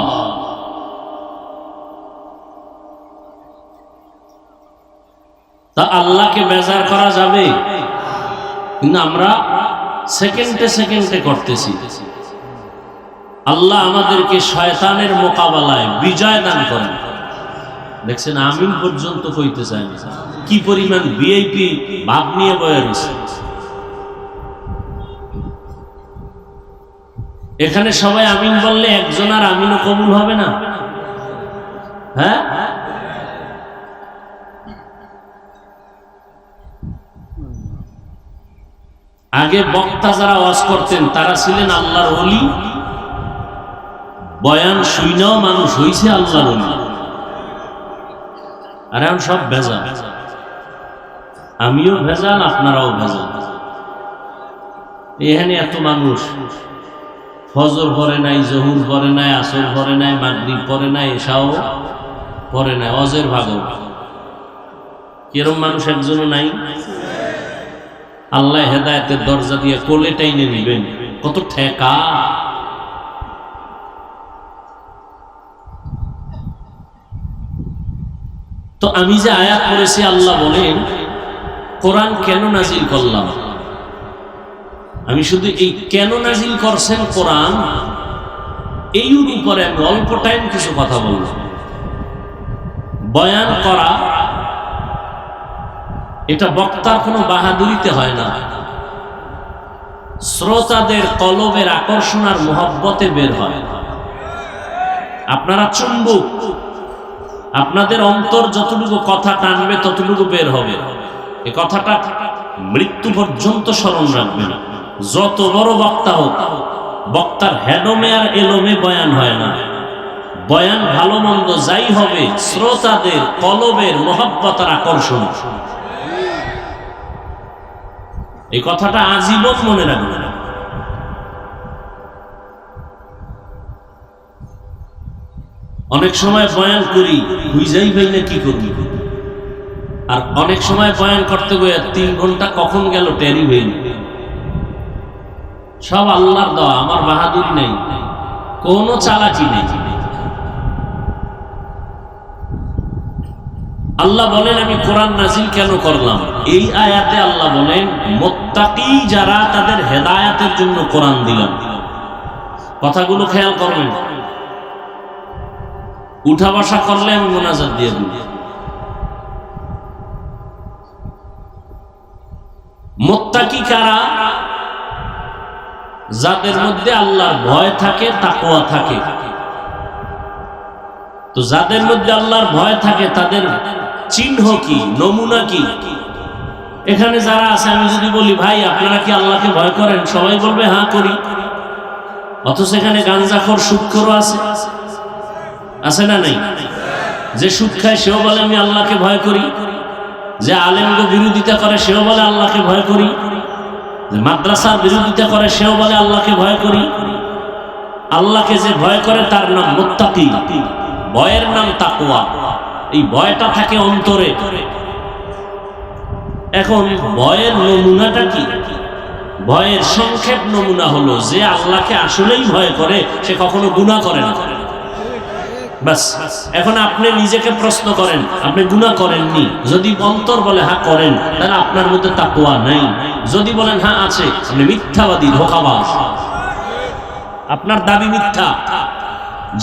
তা আল্লাহকে বেজার করা যাবে, কিন্তু আমরা সেকেন্ডে সেকেন্ডে করতেছি। আল্লাহ আমাদেরকে শয়তানের মোকাবেলায় বিজয় দান করেন। দেখছেন, আমিন পর্যন্ত কইতে চায় না। কি পরিমাণ ভিআইপি ভাব নিয়ে বয়ে রয়েছে। এখানে সবাই আমিন বললে একজন আর আমিনও কবুল হবে না? হ্যাঁ, আগে বক্তা যারা ওয়াজ করতেন তারা ছিলেন আল্লাহর ওলি। বয়ান শুইনাও মানুষ হইছে আল্লাহর ওলি। আর এখন সব ভেজাল। আমিও ভেজাল, আপনারাও ভেজাল। এখানে এত মানুষ ফজর পড়ে নাই, জহুর পড়ে নাই, আসর পড়ে নাই, মাগরিব পড়ে নাই, এশাও পড়ে নাই, অজের ভাগও। কিরম মানুষ একজনও নাই? আল্লাহ হেদায়েতের দরজা দিয়ে কোলে টাইনে নিবেন, কত ঠেকা। তো আমি যে আয়াত পড়েছি, আল্লাহ বলেন কোরআন কেন নাজিল করলাম? আমি শুধু এই কেন নাজিল করছেন কোরআন, এই উপরে আমি অল্প টাইম কিছু কথা বলব। বয়ান করা এটা বক্তার কোনো বাহাদুরিতে হয় না, শ্রোতাদের কলবের আকর্ষণ আর মোহব্বতে বের হয়। আপনারা চুম্বক, আপনাদের অন্তর যতটুকু কথা টানবে ততটুকু বের হবে। এই কথাটা মৃত্যু পর্যন্ত স্মরণ রাখবেন। যত বড় বক্তা হোক, বক্তার হেডমে আর এলোমে বয়ান হয় না। বয়ান ভালো মন্দ যাই হবে, শ্রোতাদের কলবের মোহব্বত আর আকর্ষণ। এই কথাটা আজীবন মনে রাখবেন। অনেক সময় বয়ান করি বুঝাই পাই না কি করবি, আর অনেক সময় বয়ান করতে গিয়ে 3 ঘন্টা কখন গেল টেরি হইল। সব আল্লাহর দেওয়া, আমার বাহাদুরি নেই, কোনো চালাকি নেই। আল্লাহ বলেন আমি কোরআন নাজিল কেন করলাম? এই আয়াতে আল্লাহ বলেন মুত্তাকি যারা, তাদের হেদায়েতের জন্য কোরআন দিলাম। কথাগুলো খেয়াল করবেন। উঠা বসা করলে আমি মোনাজাত দিয়ে দিই। মুত্তাকি কারা? যাদের মধ্যে আল্লাহর ভয় থাকে, তাকওয়া থাকে। তো যাদের মধ্যে আল্লাহর ভয় থাকে তাদের চিহ্ন কি, নমুনা কি? এখানে যারা আছে, আমি যদি বলি ভাই আপনারা কি আল্লাহকে ভয় করেন, সবাই বলবে হ্যাঁ করি। অথচ এখানে গাঞ্জাখোর, সুদখোরও আছে না নাই? যে সুদ খায় সেও বলে আমি আল্লাহকে ভয় করি। যে আলেমগ বিরোধিতা করে সেও বলে আল্লাহকে ভয় করি। যে মাদ্রাসার বিরোধিতা করে সেও বলে আল্লাহকে ভয় করি। আল্লাহকে যে ভয় করে তার নাম মুত্তাকি, ভয়ের নাম তাকওয়া। এই ভয়টা থাকে অন্তরে। এখন ভয়ের নমুনাটা কি? ভয়ের সংক্ষেপ নমুনা হলো যে আল্লাহকে আসলেই ভয় করে সে কখনো গুনাহ করে না। বাস। এখন আপনি নিজেকে প্রশ্ন করেন, আপনি গুনাহ করেননি? যদি অন্তর বলে হ্যাঁ করেন, তাহলে আপনার মধ্যে তাকওয়া নাই। যদি বলেন হ্যাঁ আছে, আপনি মিথ্যাবাদী, ধোঁকাবাজ, আপনার দাবি মিথ্যা।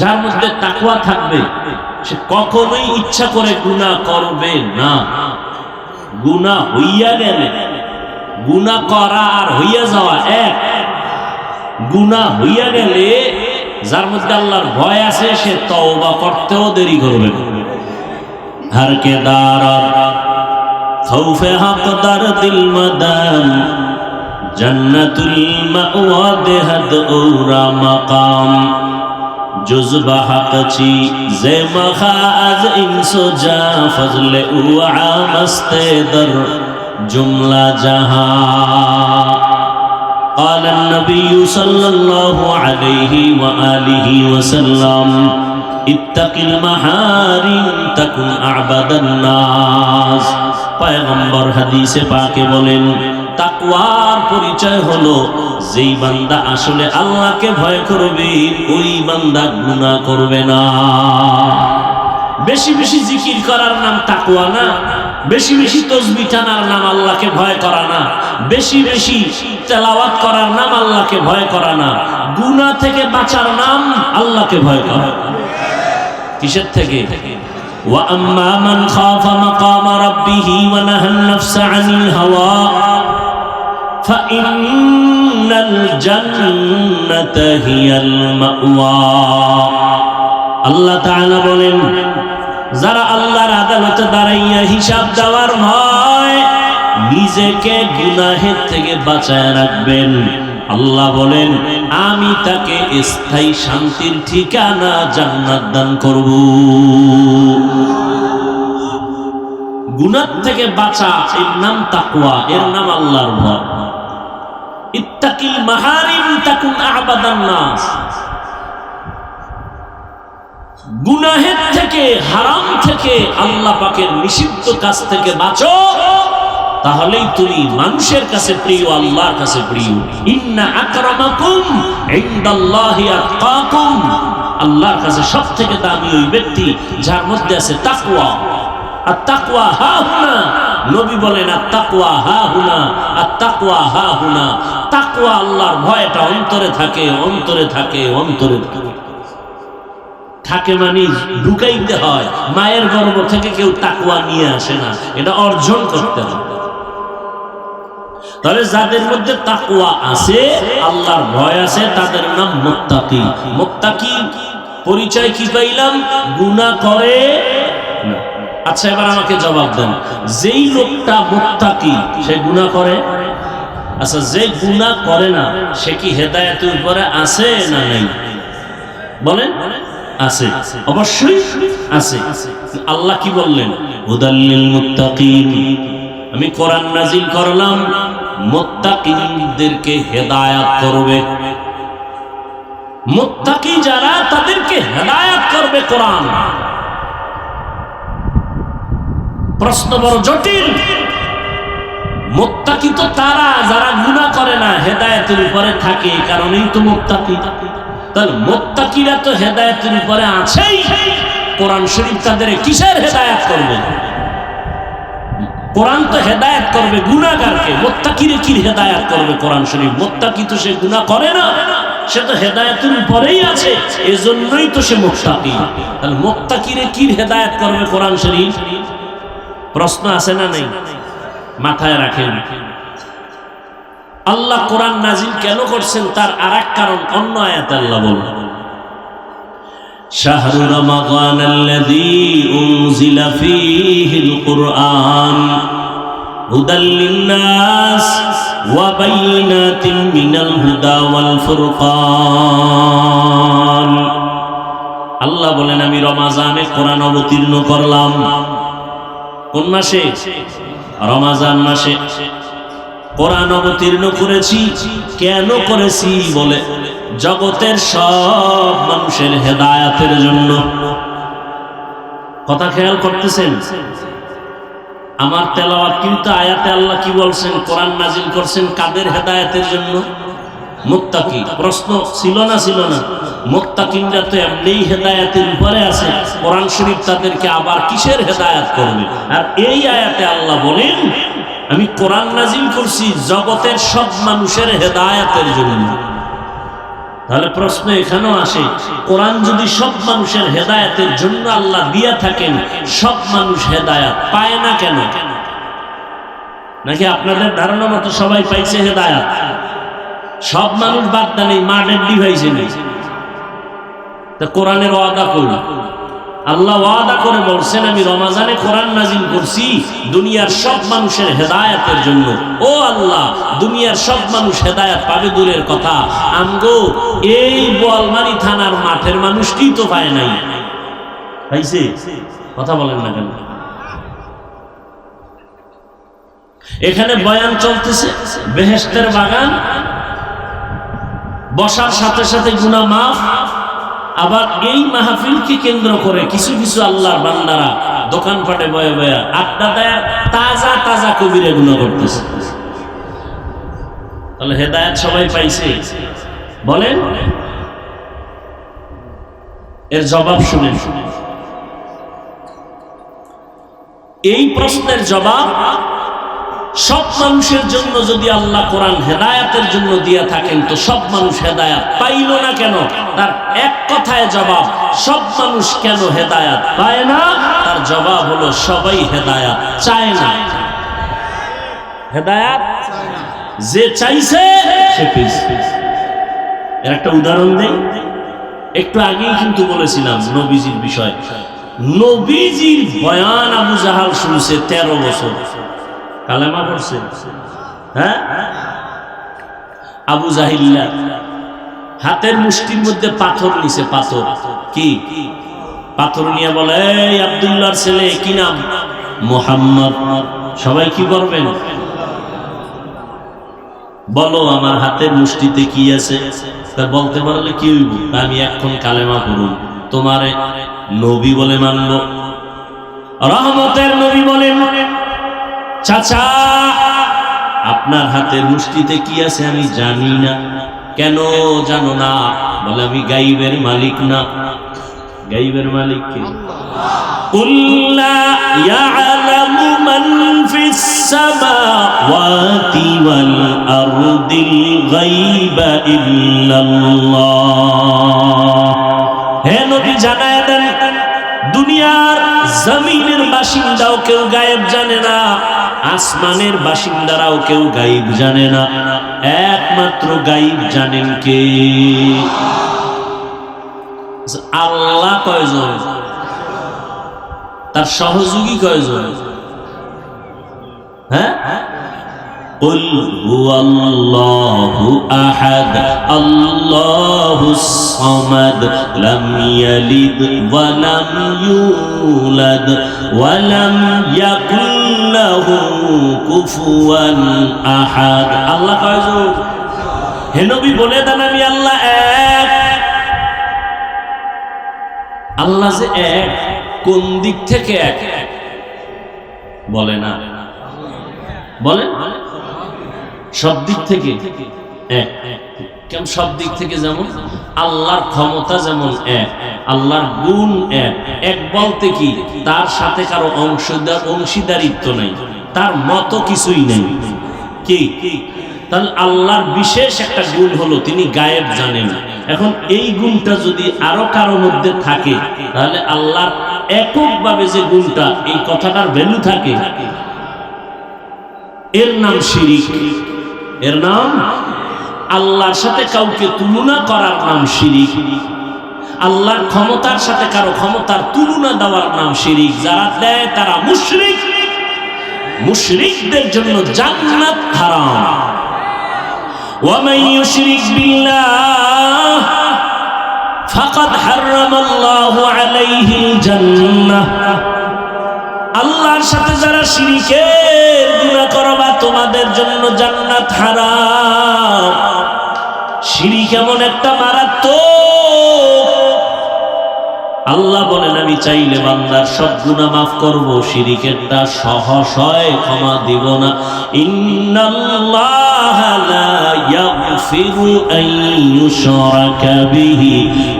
যার মধ্যে তাকওয়া থাকবে সে কখনোই ইচ্ছা করে গুনাহ করবে না। গুনাহ হইয়া গেলে, গুনাহ করা আর হইয়া যাওয়া এক। গুনাহ হইয়া গেলে যার মধ্যে আল্লাহর ভয় আছে সে তওবা করতেও দেরি করবে না। হর কে দারাত খৌফে হক দার দিল মদাম জান্নাতুল মাওয়া দেহদ ওরা মাকাম জুজবা হকচি জে মখাজ ইনসো জা ফজলে উআ মস্তে দর জুমলা জাহান। قال النبي صلى الله عليه وآله وسلم اتق المحارم تكن أعبد الناس। পয়গম্বর হাদিসে পাকে বলেন তাকওয়ার পরিচয় হলো যেই বান্দা আসলে আল্লাহকে ভয় করবে ওই বান্দা গুনাহ করবে না। বেশি বেশি জিকির করার নাম তাকওয়া না। বেশি বেশি তাসবিহ টানার নাম আল্লাহকে ভয় করা না। বেশি বেশি তেলাওয়াত করার নাম আল্লাহকে ভয় করা না। গুনাহ থেকে বাঁচার নাম আল্লাহকে ভয় করা। কিসের থেকে? ওয়া আম্মা মান খাফা মাকাম রাব্বিহি ওয়া নাহা আন-নাফসা আনিল হাওয়া ফাইন্নাল জান্নাতা হিয়াল মাওয়া। আল্লাহ তাআলা বলেন যারা আল্লাহর আদালতে দাঁড়াইয়া হিসাব দেওয়ার ভয় নিজেকে গুনাহের থেকে বাঁচায় রাখবেন, আল্লাহ বলেন আমি তাকে স্থায়ী শান্তির ঠিকানা জান্নাত দান করব। গুনাহ থেকে বাঁচা এর নাম তাকওয়া, এর নাম আল্লাহর ভয়। ইত্তাকিল মাহারিম তাকুন আ'বাদান নাস। গুনাহের থেকে, হারাম থেকে, আল্লাহ পাকের নিষিদ্ধ কাজ থেকে বাঁচো, তাহলেই তুমি মানুষের কাছে প্রিয়, আল্লাহর কাছে প্রিয়। ইন্না আকরামাকুম ইনদাল্লাহি আতকাকুম। আল্লাহর কাছে সবথেকে দামি ওই ব্যক্তি যার মধ্যে আছে তাকওয়া। আর তাকওয়া হাহুনা, নবী বলেন আর তাকওয়া হাহুনা, আর তাকওয়া হাহুনা। তাকওয়া আল্লাহর ভয়টা অন্তরে থাকে, অন্তরে থাকে, অন্তরে থাকে। মানে ঢুকাইতে হয়। মায়ের গর্ভ থেকে কেউ তাকওয়া নিয়ে আসে না, এটা অর্জন করতে হয়। তাহলে যাদের মধ্যে তাকওয়া আছে, আল্লাহর ভয় আছে, তাদের নাম মুত্তাকি। মুত্তাকি পরিচয় কি পাইলাম? গুনাহ করে না। আচ্ছা এবার আমাকে জবাব দেন, যেই লোকটা মুত্তাকি সে গুনাহ করে? আচ্ছা যে গুনাহ করে না সে কি হেদায়েতের উপরে আছে না নাই? বলেন। আছে, অবশ্যই আছে। আল্লাহ কি বললেন? হুদাল্লিল মুত্তাকিন। আমি কোরআন নাজিল করলাম মুত্তাকিনদেরকে হেদায়েত করবে। মুত্তাকি যারা তাদেরকে হেদায়েত করবে কোরআন। প্রশ্ন বড় জটিল। মুত্তাকি তো তারা যারা গুনাহ করে না, হেদায়েতের উপরে থাকে, এই কারণেই তো মুত্তাকি। তাহলে মুত্তাকিরা তো হেদায়েতের উপরে আছেই, কোরআন শরীফ তাদের কিসের হেদায়েত করবে? কোরআন তো হেদায়েত করবে গুনাহগারকে, মুত্তাকিরে কি হেদায়েত করবে কোরআন শরীফ? মুত্তাকি তো সে গুনাহ করে না, সে তো হেদায়েতের উপরেই আছে, এজন্যই তো সে মুত্তাকি। তাহলে মুত্তাকিরে কি হেদায়েত করবে কোরআন শরীফ? প্রশ্ন আছে না নাই? মাথায় রাখেন। আল্লাহ কোরআন নাজিল কেন করছেন তার আরেক কারণ অন্য আয়াতে আল্লাহ বলেন, শাহরু রমাদানাল্লাযী উনজিলা ফীহিল কুরআন হুদাল লিন্নাস ওয়া বাইয়িনাতিন মিনাল হুদা ওয়াল ফুরকান। আল্লাহ বলেন আমি রমাজানে কোরআন অবতীর্ণ করলাম। কোন মাসে? রমাজান মাসে কোরআন অবতীর্ণ করেছি। কেন করেছি? বলে জগতের সব মানুষের হেদায়েতের জন্য। কথা খেয়াল করতেছেন? আমার তেলাওয়াত কিন্তু আয়াতে আল্লাহ কি বলছেন? কোরআন নাজিল করছেন কাদের হেদায়েতের জন্য? মুত্তাকি। প্রশ্ন ছিল না? ছিল না? মুত্তাকিনরা তো এমনিই হেদায়েতের উপরে আছে, কোরআন শরীফ তাদেরকে আবার কিসের হেদায়েত করবে? আর এই আয়াতে আল্লাহ বলেন আমি কোরআন নাজিল করছি জগতের সব মানুষের হেদায়েতের জন্য। তাহলে প্রশ্ন এখানেও আসে, কোরআন যদি সব মানুষের হেদায়েতের জন্য আল্লাহ দিয়া থাকেন, সব মানুষ হেদায়েত পায় না কেন? নাকি আপনাদের ধারণা মতো সবাই পাইছে হেদায়েত? সব মানুষ বাদ দেন, এই মাঠের ডিভাইসে নেই। তা কোরআনের ওয়াদা করুন। আল্লাহ ওয়াদা করে বলছেন আমি রমাজানে কোরআন নাজিল করছি দুনিয়ার সব মানুষের হেদায়েতের জন্য। ও আল্লাহ, দুনিয়ার সব মানুষ হেদায়েত পাবে দূরের কথা, আমগো এই বোয়ালমারী থানার মাঠের মানুষটি তো পায় নাই। পাইছে? কথা বলেন না কেন? এখানে বয়ান চলতেছে বেহেশতের বাগান, বসার সাথে সাথে গুনাহ মাফ। আবার এই মাহফিলকে কেন্দ্র করে কিছু কিছু আল্লাহর বান্দারা দোকানপাটে বয়ে বয়ে আড্ডা দেয়, তাজা তাজা কবিরা গুনাহ করতেছে। তাহলে হেদায়েত সবাই পাইছে? বলেন। এর জবাব শুনেন। এই প্রশ্নের জবাব, সব মানুষের জন্য যদি আল্লাহ কোরআন হেদায়েতের জন্য দিয়া থাকেন তো সব মানুষ হেদায়েত পাইল না কেন? তার এক কথায় জবাব, সব মানুষ কেন হেদায়েত পায় না? তার জবাব হলো সবাই হেদায়েত চায় না। হেদায়েত যে চাইছে সে পেয়েছে। এর একটা উদাহরণ দেই। একটু আগেই কিন্তু বলেছিলাম নবীজির বিষয়। নবীজির বয়ান আবু জাহাল শুনছে 13 বছর, কালেমা পড়ছে। হ্যাঁ, আবু জাহিল্লা হাতের মুষ্টির মধ্যে পাথর নিছে। পাথর কি? পাথর নিয়ে বলে এই আব্দুল্লাহর ছেলে, কি নাম? মুহাম্মদ। সবাই কি করবেন? বলো আমার হাতের মুষ্টিতে কি আছে? তা বলতে পারলে কি হইব? আমি এখন কালেমা পড়ুন, তোমারে নবী বলে মানব, রহমতের নবী বলে। চাচা আপনার হাতের মুষ্টিতে কি আছে আমি জানি না। কেন জানো না? বলে আমি গাইবের মালিক না। গাইবের মালিক কে? কুল লা ইয়ালামু মান ফিস সামাওয়াতি ওয়াল আরদিল গায়বা ইল্লাল্লাহ। হে নবী জানায় দেন দুনিয়ার জমিনের বাসিন্দাও কেউ গায়েব জানে না, আসমানের বাসিন্দারাও কেউ গায়েব জানে না, একমাত্র গায়েব জানেন কে? আল্লাহ। কয়জন? তার সহযোগী কয়জন? হ্যাঁ, قل هو الله أحد الله الصمد لم يلد ولم يولد ولم يكن له كفوا أحد। আল্লাহ কয়জন? হে নবী বলে দেন আমি আল্লাহ এক। আল্লাহ যে এক, কোন দিক থেকে এক বলে না? বলে সব দিক থেকে এক। কেন সব দিক থেকে? যেমন আল্লাহর ক্ষমতা যেমন এক, আল্লাহর গুণ এক। এক বলতে কি? তার সাথে কারো অংশীদারিত্ব নাই, তার মতো কিছুই নেই। কি? তাহলে আল্লাহর বিশেষ একটা গুণ হলো তিনি গায়েব জানেন। এখন এই গুণটা যদি আরো কারো মধ্যে থাকে, তাহলে আল্লাহর এককভাবে যে গুণটা, এই কথাটার ভ্যালু থাকে, এর নাম শিরিক। এর নাম, আল্লাহর সাথে কাউকে তুলনা করার নাম শিরিক। আল্লাহর ক্ষমতার সাথে কারো ক্ষমতার তুলনা দেওয়ার নাম শিরিক। যারা দেয় তারা মুশরিক। মুশরিকদের জন্য জান্নাত হারাম। ওয়ামান ইউশরিক বিল্লাহ ফাকাদ হারামাল্লাহু আলাইহিল জান্নাহ। আল্লাহর সাথে যারা শিরকের গুনাহ করবা, তোমাদের জন্য জান্নাত হারাম। শিরিক এমন একটা মারাত্মক, আল্লাহ বলেন আমি চাইলে বান্দার সব গুনাহ মাফ করব, শিরিকেরটা সহসয় ক্ষমা দিব না। ইন্নাল্লাহা লা ইয়াগফিরু আন ইউশরাকা বিহি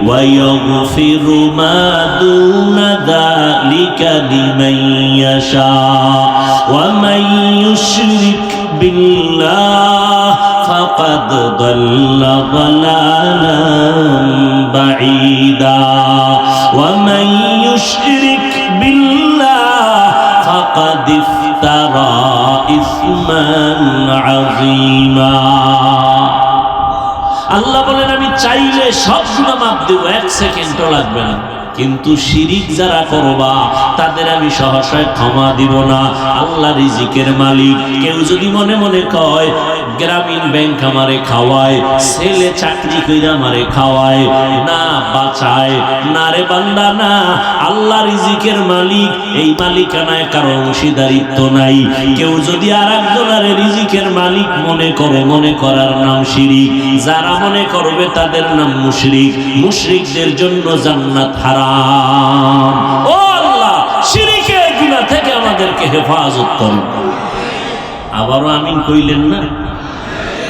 ওয়া ইয়াগফিরু মা দুনা যালিকা লিমান ইয়াশা ওয়া মান ইউশরিক বিল্লাহ ফাকাদ দাল্লা দালালান বাঈদা ওয়া মান ইউশরিক বিল্লাহ ফাকাদ ইফতারা ইসমান আযীমা। আল্লাহ বলেন আমি চাইলে সব গুনাহ মাফ দেব, এক সেকেন্ডও লাগবে না। কিন্তু শিরিক যারা করবা তাদের আমি সহসায় ক্ষমা দিব না। আল্লাহ রিজিকের মালিক। কেউ যদি মনে মনে কয় গ্রামীণ ব্যাংক আমারে খাওয়ায়, ছেলে চাকরি কইরা আমারে খাওয়ায়, না বাঁচায়, না রে বান্দা না। আল্লাহ রিজিকের মালিক, এই মালিকানায় কারো অংশীদারিত্ব নাই। কেউ যদি আর একজনের রিজিকের মালিক মনে করে, মনে করার নাম শিরিক। যারা মনে করবে তাদের নাম মুশরিক। মুশরিকদের জন্য জান্নাত হারাম। ও আল্লাহ, শিরকের গুনাহ থেকে আমাদেরকে হেফাজত করুন। আবারও আমিন কইলেন না?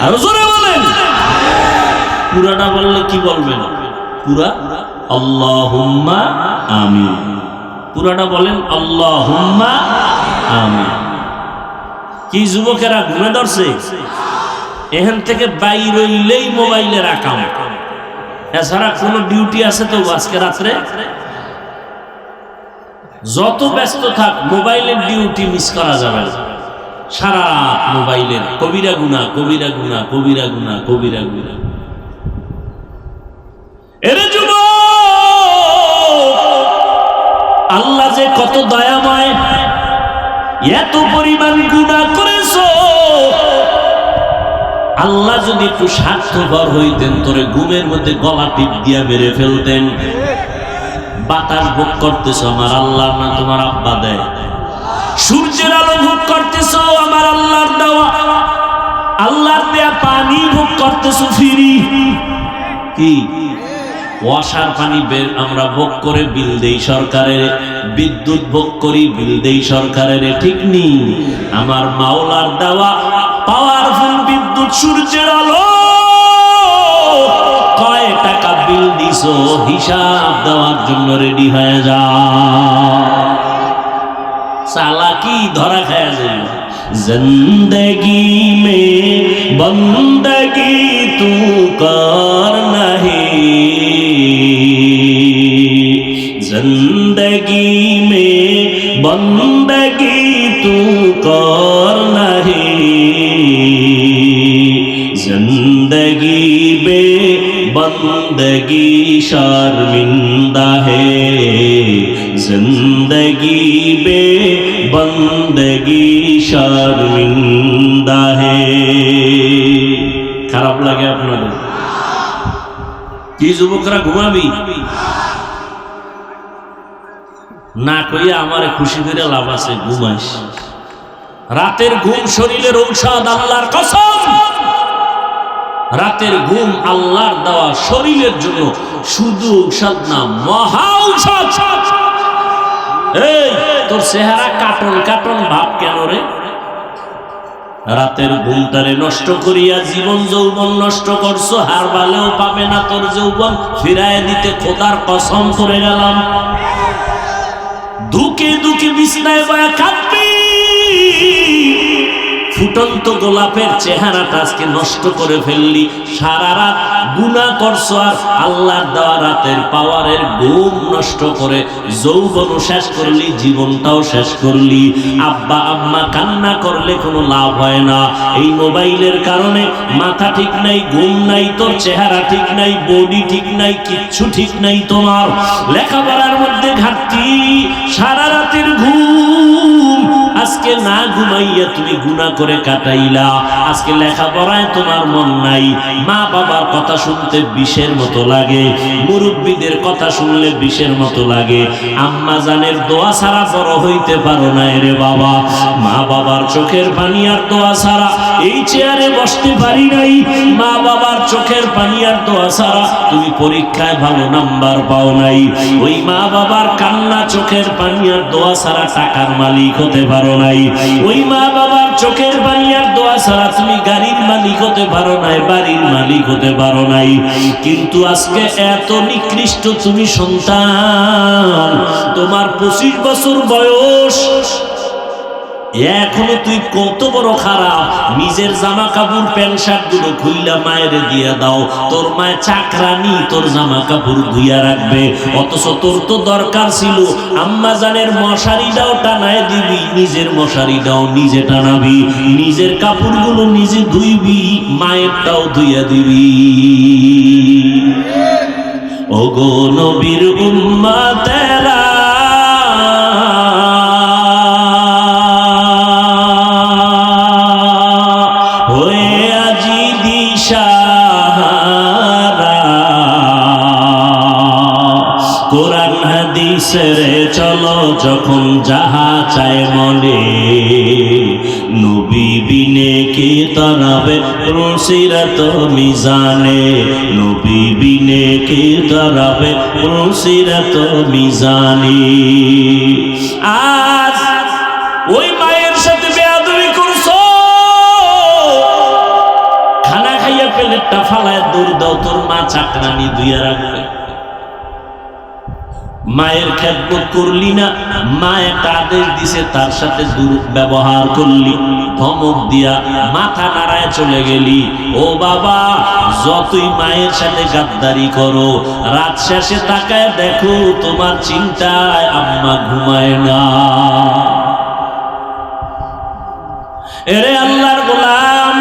আরো জোরে বলেন। পুরাটা বললে কি বলবেন? পুরা আল্লাহুম্মা আমিন। পুরাটা বলেন আল্লাহুম্মা আমিন। কি যুবকেরা ঘুমে ধরছে? এখান থেকে বাইর হইলেই মোবাইলে রাখাম, এছাড়া কোন ডিউটি আছে তো আজকে রাত্রে? যত ব্যস্ত থাক, মোবাইলের ডিউটি মিস করা যাবে না। সারা রাত মোবাইলের কবিরা গুনাহ, কবিরা গুনাহ, কবিরা গুনাহ, কবিরা গুনাহ। এরে যুবক, আল্লাহ যে কত দয়াময়, এত পরিমাণ গুনাহ করেছো। আল্লাহ যদি একটু স্বার্থপর হইতেন, তোরে ঘুমের মধ্যে গলা টিপ দিয়া মেরে ফেলতেন। বাতাস ভোগ করতেছো, আমার আল্লাহর না তোমার আব্বা দেয়। সূর্যের আলো ভোগ করতেছো, আমার আল্লাহর দেওয়া। আল্লাহর দেয়া পানি ভোগ করতেছো ফ্রি। কি ওয়াসার পানি বের আমরা ভোগ করে বিল দেই সরকারের, বিদ্যুৎ ভোগ করি বিল দেই সরকারের, ঠিক নেই? আমার মাওলার দেওয়া পাওয়ারফুল বিদ্যুৎ, সূর্যের আলো, কয় টাকা বিল দিছো হিসাব দেওয়ার জন্য রেডি হয়ে যাও। চালাকি ধরা খায়া যায়। জিন্দগি মে বন্দগি তু কর নাহি, জিন্দগি মে बंदगी तू कर नहीं, जिंदगी बे बंदगी शर्मिंदा है, जिंदगी बे बंदगी शर्मिंदा है। খারাপ লাগে আপনাদের? কি যুবকরা ঘুমাবি না কইয়া আমারে খুশি করে লাভ আছে, ঘুমাইস। রাতের ঘুম শরীরের ঔষধ, আল্লাহর কসম। রাতের ঘুম আল্লাহর দেওয়া শরীরের জন্য শুধু ঔষধ না, মহা ঔষধ। এই তোর চেহারা কাটন কাটন ভাব কেন রে? রাতের ঘুমটারে নষ্ট করিয়া জীবন যৌবন নষ্ট করছো। হার বালেও পাবে না তোর যৌবন ফিরায় দিতে, খোদার কসম করে গেলাম। দুকে দুকে বিছনায় বয়া কাঁদবি, ফুটন্ত গোলাপের চেহারাটা আজকে নষ্ট করে ফেললি। সারা রাত গুনাহ করছো আর আল্লাহর দেওয়া রাতের পাওয়ারের ঘুম নষ্ট করে যৌবনও শেষ করলি, জীবনটাও শেষ করলি। আব্বা আম্মা কান্না করলে কোনো লাভ হয় না। এই মোবাইলের কারণে মাথা ঠিক নাই, ঘুম নাই, তোর চেহারা ঠিক নাই, বডি ঠিক নাই, কিচ্ছু ঠিক নাই তোমার। লেখাপড়ার মধ্যে ঘাটতি, সারা রাতের ঘুম আজকে না ঘুমাইয়া তুমি গুনাহ করে কাটাইলা। আজকে লেখাপড়ায় তোমার মন নাই, মা বাবার কথা শুনতে বিষের মতো লাগে, মুরব্বীদের কথা শুনলে বিষের মতো লাগে। আম্মা জানের দোয়া ছাড়া বড় হইতে পারো না রে বাবা। মা বাবার চোখের পানি আর দোয়া ছাড়া এই চেয়ারে বসতে পারি নাই। মা বাবার চোখের পানি আর দোয়া ছাড়া তুমি পরীক্ষায় ভালো নাম্বার পাও নাই। ওই মা বাবার কান্না, চোখের পানি আর দোয়া ছাড়া টাকার মালিক হতে পারো নাই। ওই মা বাবার চোখের পানি আর দোয়া ছাড়া তুমি গাড়ির মালিক হতে পারো নাই, বাড়ির মালিক হতে পারো নাই। কিন্তু আজকে এত নিকৃষ্ট তুমি সন্তান, তোমার 25 বছর বয়স, এখনো তুই কত বড় খারাপ। নিজের জামা কাপড় প্যান্ট শার্ট গুলো খুইলা মায়ের দিয়া দাও। তোর মায়ের চাকরানি তোর জামা কাপড় ধুইয়া রাখবে, অথচ তোর তো দরকার ছিল আম্মা জানের মশারিটাও টানায় দিবি, নিজের মশারিটাও নিজে টানাবি, নিজের কাপড়গুলো নিজে ধুইবি, মায়েরটাও ধুইয়া দিবি। ওগো নবীর উম্মতেরা, কোরআন হাদিসের চলো যখন যাহা চায় মনে, নবী বিনে কে তরাবে সিরাত মিজানে, নবী বিনে কে তরাবে সিরাত মিজানি। আজ ওই মায়ের সাথে বেয়াদবি করছো, খানা খাইয়া প্লেটটা ফালায় দৌড় দাও, তোর মা চাকরানি ধুইয়া রাখবে। মায়ের খেদমত করলি না, মা একটা আদেশ দিছে তার সাথে দুর্ব্যবহার করলি, ধমক দিয়া মাথা নাড়ায় চলে গেলি। ও বাবা, যতই মায়ের সাথে গাদ্দারি করো, রাত শেষে তাকায় দেখো তোমার চিন্তায় আম্মা ঘুমায় না। এরে আল্লাহর গোলাম,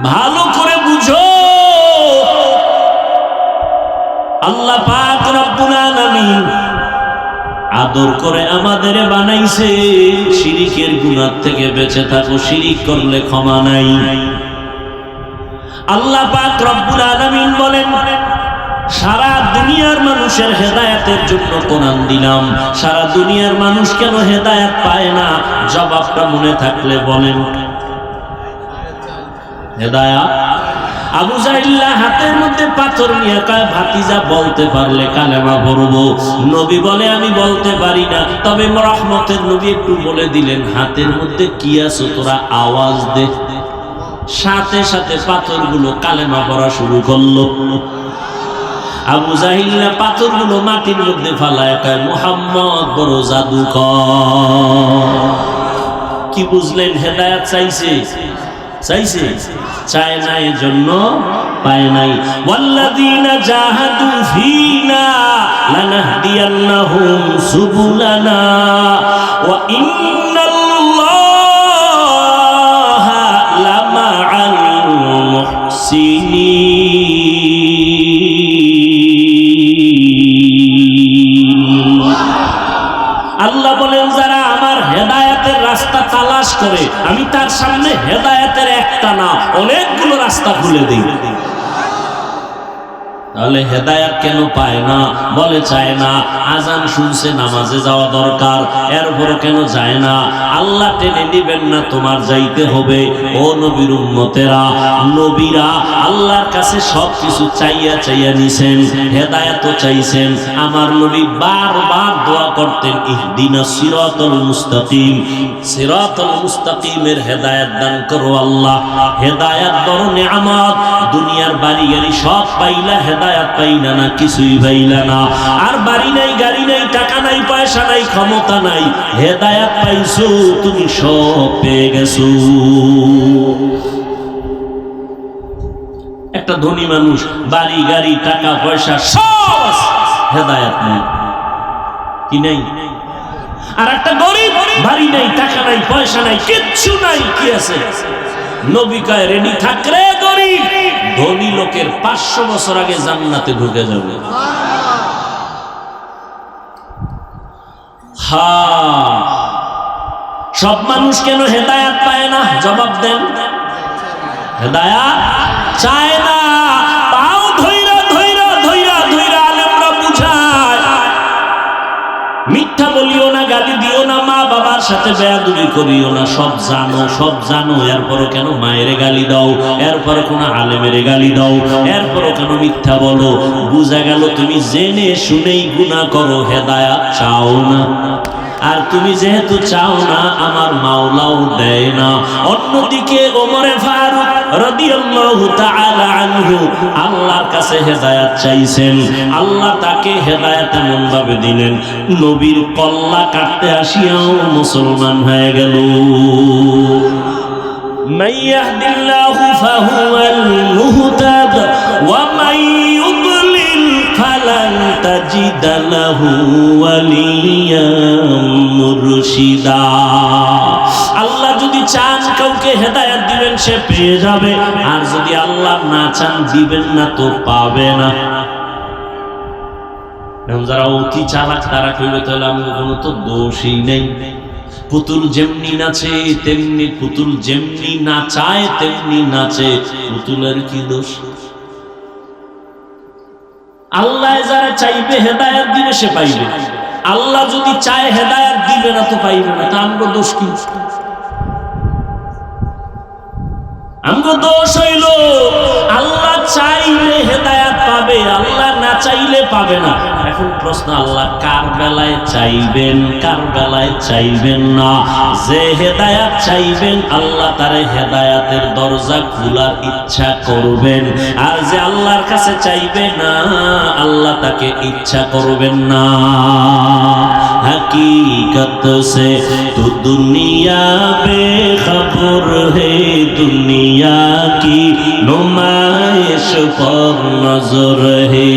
ভালো করে বুঝো, আল্লাহ পাক রব্বুল আলামিন আদর করে আমাদের বানাইছে। শিরিকের গুনাহ থেকে বেঁচে থাকো, শিরিক করলে ক্ষমা নাই। আল্লাহ পাক রব্বুল আলামিন বলেন, সারা দুনিয়ার মানুষের হেদায়েতের জন্য কোরআন দিলাম। সারা দুনিয়ার মানুষ কেন হেদায়েত পায় না? জবাবটা মনে থাকলে বলেন। হেদায়েত আবু জাহিল্লা হাতের মধ্যে পাথর নিয়ে কয়, ভাতিজা বলতে পারলে কালেমা পড়বো। নবী বলে আমি বলতে পারি না। তবে রহমতের নবী একটু বলে দিলেন, হাতের মধ্যে কি আছে তোরা আওয়াজ দে। সাথে সাথে পাথরগুলো কালেমা পড়া শুরু করলো। আবু জাহিল্লা পাথরগুলো মাটির মধ্যে ফালায় কয়, মুহাম্মদ বড় জাদুকর। কি বুঝলেন? হেদায়েত চাইছে, চাইছে, চায় না, এজন্য পায় নাই। ওয়াল্লাযীনা জাহাদু ফীনা লানাহদিয়ান্নাহুম সুবুলানা ওয়া ইন্নাল্লাহা লামাআল মুহসিনিন। আল্লাহ বলেন যারা আমার হেদায়েতের রাস্তা তালাশ করে আমি তার সামনে হেদায়েতের একটা না অনেকগুলো রাস্তা খুলে দিই। তাহলে হেদায়েত কেন পায় না? বলে চায় না। আজান শুনছে নামাজে যাওয়া দরকার, এরপর কেন যায় না? আল্লাহ টেনে দিবেন না, তোমার যাইতে হবে। ও নবীর উম্মতেরা, নবীরা আল্লাহর কাছে সবকিছু চাইয়া চাইয়া নিছেন, হেদায়েতও চাইছেন। আমার নবী বারবার দোয়া করতেন, ইহদিনাস সিরাতাল মুস্তাকিম, সিরাতাল মুস্তাকিমের হেদায়েত দান করো আল্লাহ। হেদায়েত বড় নিয়ামত। দুনিয়ার বাড়ি গাড়ি সব পাইলা, হেদায়েত পাইলা না, কিছুই পাইলা না। আর বাড়ি নাই, গাড়ি নাই, টাকা নাই, পয়সা নাই, ক্ষমতা নাই, হেদায়েত পাইছো, তুমি সব পেয়ে গেছো। একটা ধনী মানুষ বাড়ি গাড়ি টাকা পয়সা সব আছে, হেদায়েত নাই। কি নাই? আর একটা গরিব বাড়ি নাই, টাকা নাই, পয়সা নাই, কিচ্ছু নাই, কি আছে? নবী কয় রেডি থাক রে গরিব, ধনী লোকের 500 বছর আগে জান্নাতে ঢুকে যাবে। সব মানুষ কেন হেদায়েত পায় না? জবাব দেন। হেদায়েত চায় না, পাও ধইরা ধইরা ধইরা ধইরা আলেমরা বুঝায়। মিথ্যা বলিও না, গালি দিও না, মা বাবার সাথে বেয়াদবি করিও না। সব জানো, সব জানো, এরপরও কেন মায়েরে গালি দাও? এরপরে কোন আলেমেরে গালি দাও? এরপরও কেন মিথ্যা বলো? বুঝা গেল তুমি জেনে শুনেই গুনাহ করো, হেদায়েত চাও না। আর তুমি যেহেতু চাও না, আমার মাওলাও দেয় না। অন্যদিকে ওমরে ফারুক রাদিয়াল্লাহু তাআলা আনহু আল্লাহর কাছে হেদায়েত চাইছেন, আল্লাহ তাকে হেদায়েত এমন ভাবে দিলেন, নবীর কল্লা কাটতে আসিয়াও মুসলমান হয়ে গেল। মান ইয়াহদিল্লাহু ফাহুয়াল মুহতাদ ওয়া মান ইউদ্লিল ফালান তাজিদা লাহু ওয়ালিয়াম মুরশিদা। আল্লাহ যদি চান কাউকে হেদায়েত দিবেন, সে পেয়ে যাবে। আর যদি আল্লাহ না চান, দিবেন না, তো পাবে না। যারা অতি চালাক তারা কইবে তাহলে আমি কোনো তো দোষই নেই। পুতুল যেমনি নাচে তেমনি, পুতুল যেমনি নাচায় তেমনি নাচে, পুতুলের কি দোষ? আল্লাহ যারা চাইবে হেদায়েত দিবে, সে পাইবে। আল্লাহ যদি চায় হেদায়েত দিবে না, তো পাইবে না। তা আমগো দোষ কি? আমগো দোষ হইল আল্লাহ চাইলে হেদায়েত পাবে, আল্লাহ না চাইলে পাবে না। এখন প্রশ্ন, আল্লাহ কার বেলায় চাইবেন, কার বেলায় চাইবেন না? যে হেদায়েত চাইবেন, আল্লাহ তারে হেদায়েতের দরজা খোলার ইচ্ছা করবেন। আর যে আল্লাহর কাছে চাইবে না, আল্লাহ তাকে ইচ্ছা করবেন না। हकीकत से तो दुनिया बेखबर है, दुनिया की नुमाइश पर नजर है।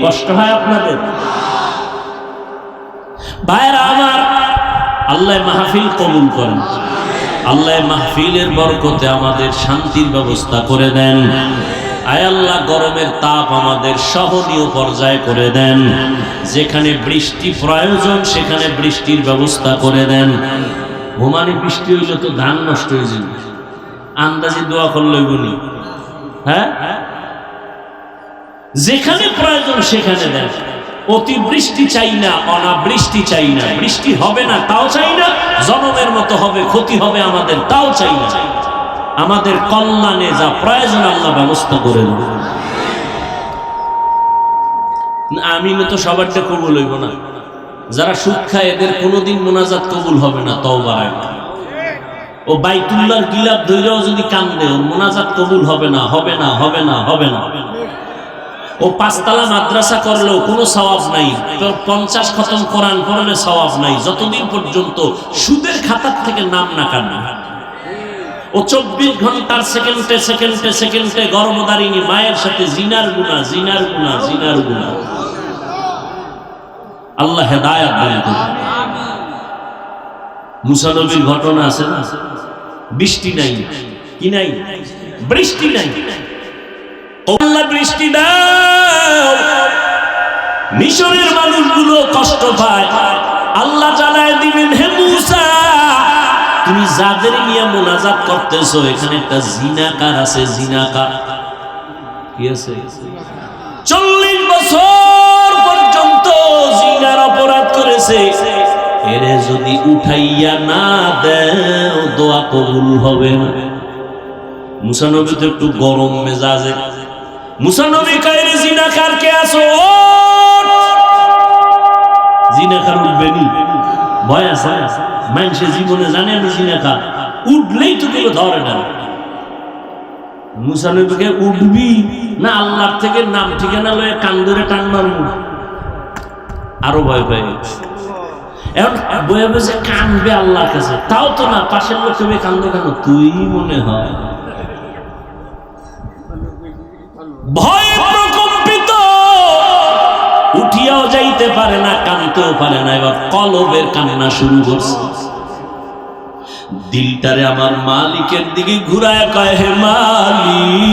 কষ্ট হয় আপনাদের ভাইরা আমার? আল্লাহ মাহফিল কবুল করেন, আল্লাহ মাহফিলের বরকতে আমাদের শান্তির ব্যবস্থা করে দেন। আয় আল্লাহ, গরমের তাপ আমাদের সহনীয় পর্যায়ে করে দেন। যেখানে বৃষ্টি প্রয়োজন সেখানে বৃষ্টির ব্যবস্থা করে দেন। ঘুমানি বৃষ্টি হইলে তো ধান নষ্ট হয়ে যাবে, আন্দাজি দোয়া করলে গুনি। হ্যাঁ, যেখানে প্রয়োজন সেখানে দেন। অতিবৃষ্টি চাই না, অনাবৃষ্টি চাই না। বৃষ্টি হবে না তাও চাই না, জনমের মতো হবে, ক্ষতি হবে আমাদের তাও চাই না। আমাদের কল্যাণে যা প্রয়োজন আল্লাহ ব্যবস্থা করে দেন। আমিন তো সবারটা কবুল হইব না। যারা সুদ খায় এদের কোনোদিন মোনাজাত কবুল হবে না। তওবা, ও বাইতুল্লাহর গিলাপ ধইরাও যদি কান্দে, ওর মোনাজাত কবুল হবে না, হবে না, হবে না, হবে না। ও 5 তলা মাদ্রাসা করলেও কোনো সওয়াব নাই। 50 খতম কোরআন পড়লে সওয়াব নাই, যতদিন পর্যন্ত সুদের খাতার থেকে নাম না কাটবে। ও ও 24 ঘন্টার সেকেন্ডে সেকেন্ডে সেকেন্ডে গর্ভধারিণী মায়ের সাথে জিনার গুনাহ জিনার গুনাহ জিনার গুনাহ। আল্লাহ হেদায়েত দান করুন। মুসা নবীর ঘটনা আছে না, বৃষ্টি নাই, কি নাই, বৃষ্টি নাই, আল্লাহ বৃষ্টি দাও। মিশরের মানুষগুলো কষ্ট পায়, আল্লাহ জানায় দিবেন, হে মুসা তুমি যাদের নিয়ে মোনাজাত করতেছো এখানে একটা জিনাকার আছে, জিনাকার কি আছে, 40 বছর পর্যন্ত জিনার অপরাধ করেছে, এরে যদি উঠাইয়া না দেও দোয়া কবুল হবে না। মুসা নবী তো একটু গরম মেজাজে, মুসা নবী কয় জিনাকার কে আছো, জিনাকার উঠবেনি, ভয় আছে, মানুষের জীবনে জানে আমি জিনাকার, উঠলেই তো কেউ ধরে না। মুসা নবীকে উঠবি না আল্লাহর থেকে নাম ঠিকানা লয়ে কান ধরে টান মারবো, আরো ভয় পাই। এখন বয়ে বসে কানবে আল্লাহর কাছে, তাও তো না, পাশের লোক তুমি কান্দো কেন, তুই মনে হয় ভয় প্রকম্পিত, উঠিয়াও যাইতে পারে না, কানতেও পারে না। এবার কলবের কান্না শুরু করছে, দিলটারে আমার মালিকের দিকে ঘুরায় কয়, হে মালিক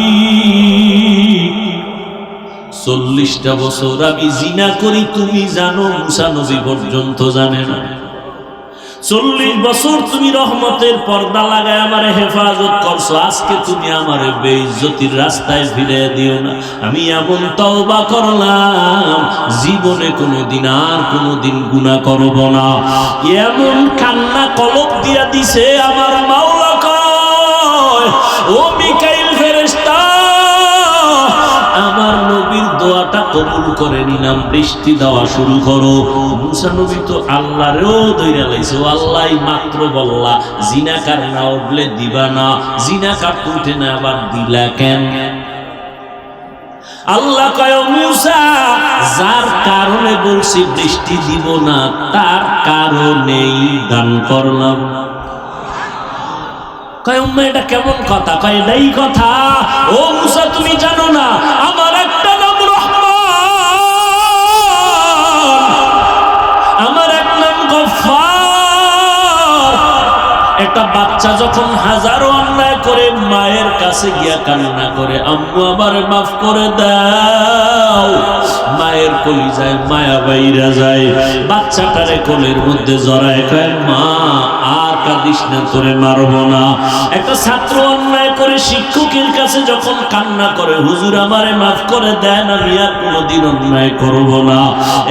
40টা বছর আমি জিনা করি তুমি জানো, মুসা নবী পর্যন্ত জানে না। 40 বছর তুমি রহমতের পর্দা লাগায় আমারে হেফাজত করছো, আজকে তুমি আমারে বেইজ্জতির রাস্তায় ফিরে দিও না। আমি এমন তওবা করলাম জীবনে কোনোদিন আর কোনোদিন গুনাহ করব না। এমন কান্না কলব দিয়া দিছে আমার মাওলা কয়, ও মিকাইল ফেরেশতা আমার নবীর দোয়াটা কবুল করে নিলাম, বৃষ্টি দেওয়া শুরু করো। মুসা নবী তো আল্লাহরেও দইরা লাইছে, ও আল্লাহ মাত্র বললা জিনাকার না উঠলে দিবা না, জিনাকার তো উঠে না আবার দিলা কেন? আল্লাহ কয়, মুসা যার কারণে বলছি বৃষ্টি দিব না তার কারণেই দান করলাম। কয় উম্মা এটা কেমন কথা? কয় এটাই কথা। ও মুসা তুমি জানো না আমার একটা নাম রহমান, আমার এক নাম গফফার। একটা বাচ্চা যখন হাজারো অন্যায় করে মায়ের কাছে গিয়া কান্না করে, আম্মু আমারে মাফ করে দাও, মায়ের কলিজায় মায়া বাইরা যায়, বাচ্চাটারে কোলের মধ্যে জড়ায় কয়, মা আর কাঁদিস না, তোরে মারবো না। একটা ছাত্র অন্যায় করে শিক্ষকের কাছে যখন কান্না করে, হুজুর আমারে মাফ করে দেন, আমি আর কোনোদিন অন্যায় করব না,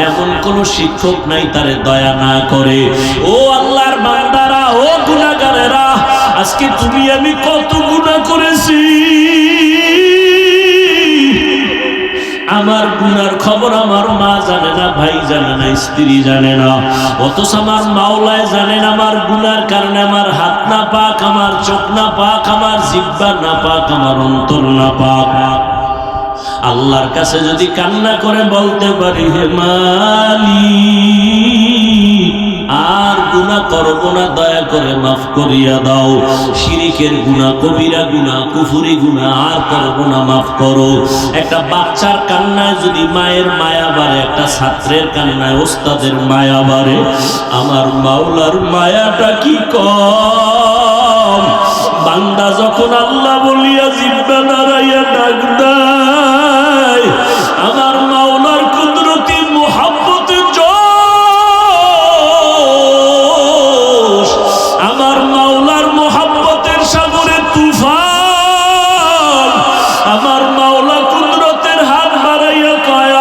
এমন কোন শিক্ষক নাই তারে দয়া না করে। ও আল্লাহর বান্দারা, ও গুনাহগারেরা, আজকে তুমি আমি কত গুনাহ করেছি, আমার গুনার খবর আমার মা জানে না, ভাই জানে না, স্ত্রী জানে না, অথচ আমার মাওলায় জানেন আমার গুনার কারণে আমার হাত না পাক, আমার চোখ না পাক, আমার জিহ্বা না পাক, আমার অন্তর না পাক। আল্লাহর কাছে যদি কান্না করে বলতে পারি, হে মালিক আর গুনাহ করব না, দয়া করে মাফ করিয়া দাও, শিরিকের গুনাহ, কবিরা গুনাহ, কুফরি গুনাহ আর করব না, মাফ করো। একটা বাচ্চার কান্নায় যদি মায়ের মায়া বাড়ে, একটা ছাত্রের কান্নায় ওস্তাদের মায়া বাড়ে, আমার মাওলার মায়াটা কি কম? বান্দা যখন আল্লাহ বলিয়া জিহ্বা নাড়াইয়া ডাক দেয়, আমার মাওলার কুদরতি মুহাব্বতের জোশ, আমার মাওলার মুহাব্বতের সাগরে তুফান, আমার মাওলা কুদরতের হাত বাড়াইয়া কয়,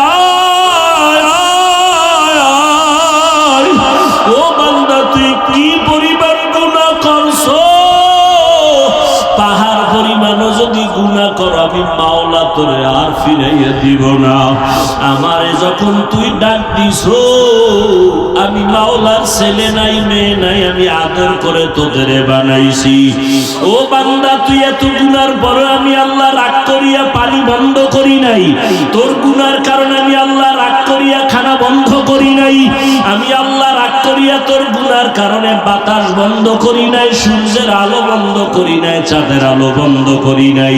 ও বান্দা তুই কি পরিমাণ গুনাহ করছো, পাহাড় পরিমাণও যদি গুনাহ কর আমি মাওলা তোরে আর ফিরাইয়া দিব না। আমারে যখন তুই ডাক দিছো, আমি মাওলার ছেলে নাই মেয়ে নাই, আমি আদর করে তোদের বানাইছি। ও বান্দা তুই এত গুনার পরে আমি আল্লাহ রাগ করিয়া পানি বন্ধ করি নাই, তোর গুনার কারণে আমি আল্লাহ রাগ করিয়া খানা বন্ধ করি নাই, আমি আল্লাহ রাগ করিয়া করিয়া তোর গুনার কারণে বাতাস বন্ধ করি নাই, সূর্যের আলো বন্ধ করি নাই, চাঁদের আলো বন্ধ করি নাই।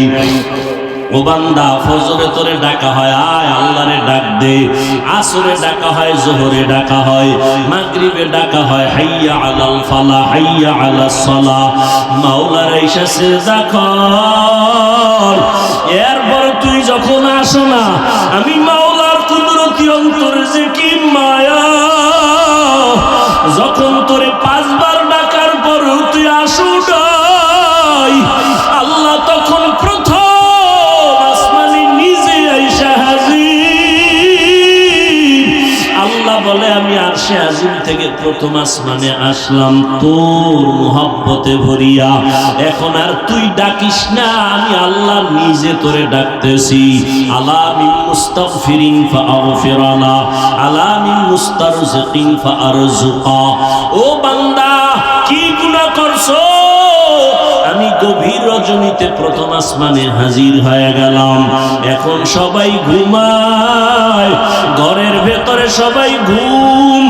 ও বান্দা, ফজরে তোরে ডাকা হয়, আয় আল্লাহরে ডাক দে। আসরে ডাকা হয়, জোহরে ডাকা হয়, মাগরিবে ডাকা হয়, হাইয়া আলাল ফালাহ, হাইয়া আলাস সালাহ। মাওলার ঈশা সিজদা কর। এরপর তুই যখন আসো না, আমি মাওলার কুদরতি অন্তরে যে কি মায়া, যখন তোরে 5 বার ডাকার পর তুই আসো নাই, আল্লাহ তখন প্রথম বলে আমি আরশে আজিম থেকে প্রথম আসমানে আসলাম তোর মুহাব্বতে ভরিয়া। এখন আর তুই ডাকিস না, আমি আল্লাহ নিজে তোরে ডাকতেছি। আলা মিন মুস্তাগফিরিন ফাআগফিরালা, আলা মিন মুস্তারজিকিন ফাআরজুকা। ও বান্দা, কি গুনাহ করছো? আমি গভীর রজনীতে প্রথম আসমানে হাজির হয়ে গেলাম। এখন সবাই ঘুমায়, ঘরের ভেতরে সবাই ঘুম,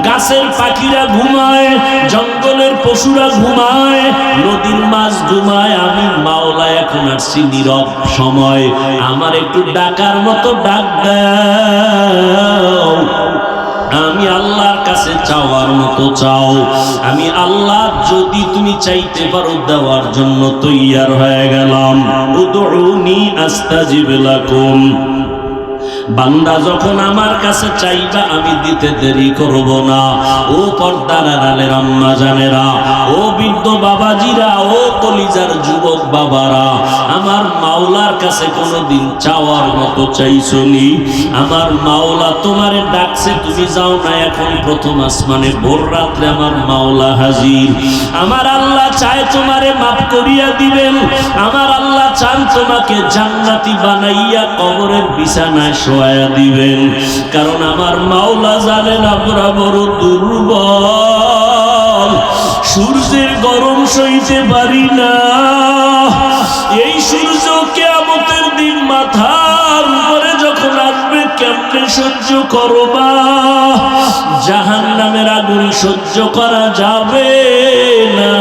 গাছের পাখিরা ঘুমায়, জঙ্গলের পশুরা ঘুমায়, নদীর মাছ ঘুমায়। আমি মাওলা এখন আসছি নীরব সময়, আমার একটু ডাকার মতো ডাক দাও। আমি আল্লাহর কাছে চাওয়ার মতো চাও। আমি আল্লাহ যদি তুমি চাইতে পারো দেওয়ার জন্য তৈয়ার হয়ে গেলাম। উদউনি আস্তাজিব লাকুম। বান্দা যখন আমার কাছে চাইবা আমি দিতে দেরি করব না। ও পর্দার আড়ালের আম্মা জানেরা, ও বৃদ্ধ বাবাজিরা, ও কলিজার যুবক বাবারা, আমার মাওলার কাছে কোনোদিন চাওয়ার মতো চাইছনি? আমার মাওলা তোমারে ডাকছে, তুমি যাও না। এখন প্রথম আসমানে ভোর রাত্রে আমার মাওলা হাজির। আমার আল্লাহ চায় তোমারে মাফ করিয়া দিবেন। আমার আল্লাহ চান তোমাকে জান্নাতি বানাইয়া কবরের বিছানায় শোয়া দিবেন। কারণ আমার মাওলা জানেন আমরা বড় দুর্বল, সূর্যের গরম সইতে পারি না। এই সূর্য কিয়ামতের দিন মাথার উপরে যখন আসবে কেমনে সহ্য করবা? জাহান্নামের আগুন সহ্য করা যাবে না।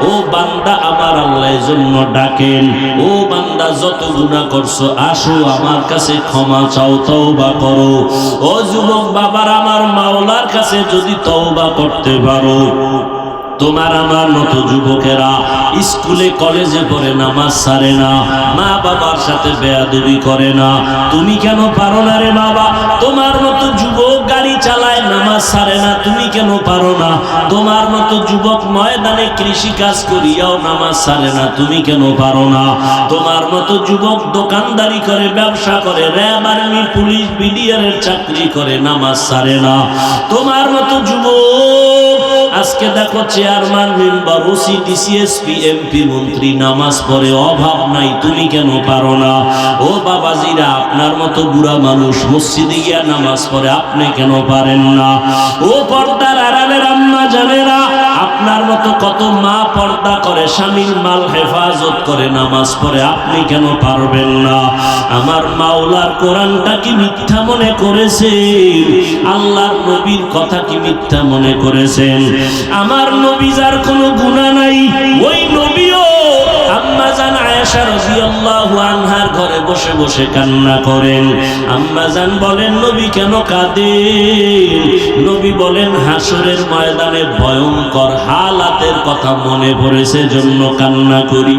ও বান্দা, আমার আল্লাহর জন্য ডাকেন। ও বান্দা, যত গুনাহ করছো আসো আমার কাছে ক্ষমা চাও, তওবা করো। ও যুবক বাবার, আমার মাওলার কাছে যদি তওবা করতে পারো, তোমার আমার মতো যুবকেরা স্কুলে কলেজে পড়ে নামাজ ছাড়ে না, মা বাবার সাথে বেয়াদবি করে না, তুমি কেন পারো না রে বাবা? তোমার মতো যুবক গাড়ি চালায় নামাজ ছাড়ে না, তুমি কেন পারো না? তোমার মতো যুবক ময়দানে কৃষি কাজ করিয়াও নামাজ ছাড়ে না, তুমি কেন পারো না? তোমার মতো যুবক দোকানদারি করে, ব্যবসা করে, র্যাব, আর্মি, পুলিশ, বিডিআরের চাকরি করে, নামাজ ছাড়ে না। তোমার মতো যুবক আজকে দেখো chairman, member, OC, DC, SP, MP, মন্ত্রী নামাজ পড়ে, অভাব নাই, তুমি কেন পারো না? ও বাবাজিরা, আপনার মতো বুড়া মানুষ মসজিদে গিয়া নামাজ পড়ে, আপনি কেন পারেন না? ও পর্দার আড়ালের আম্মা জানেরা, আপনার মতো কত মা পর্দা করে, স্বামীর মাল হেফাজত করে, নামাজ পড়ে, আপনি কেন পারবেন না? আমার মাওলার কোরআনটা কি মিথ্যা মনে করেছেন? আল্লাহর নবীর কথা কি মিথ্যা মনে করেছেন? আমার নবী যার কোনো গুনাহ নাই, ওই নবীও আম্মা জান আয়েশা রাদিয়াল্লাহু আনহার ঘরে বসে বসে কান্না করেন। আম্মা জান বলেন, নবী কেন কাঁদেন? নবী বলেন, হাসরের ময়দানে ভয়ঙ্কর হালাতের কথা মনে পড়েছে, জন্য কান্না করি।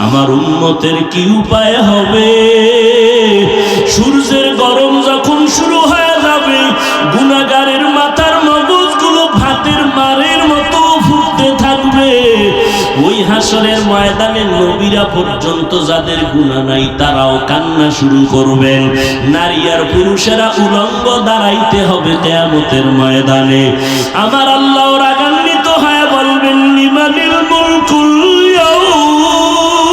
আমার উম্মতের কি উপায় হবে? সূর্যের গরম যখন শুরু হয়ে যাবে, গুনাহগারের মাথার মগজগুলো ভাতের মারের মতো ফুটতে থাকবে। ওই হাসরের ময়দানে নবীরা পর্যন্ত যাদের গুনাহ নাই তারাও কান্না শুরু করবেন। নারী আর পুরুষেরা উলঙ্গ দাঁড়াইতে হবে কিয়ামতের ময়দানে। আমার আল্লাহ রাগান্বিত হয়ে বলবেন, লিমানিল মুলকুল ইয়াউম।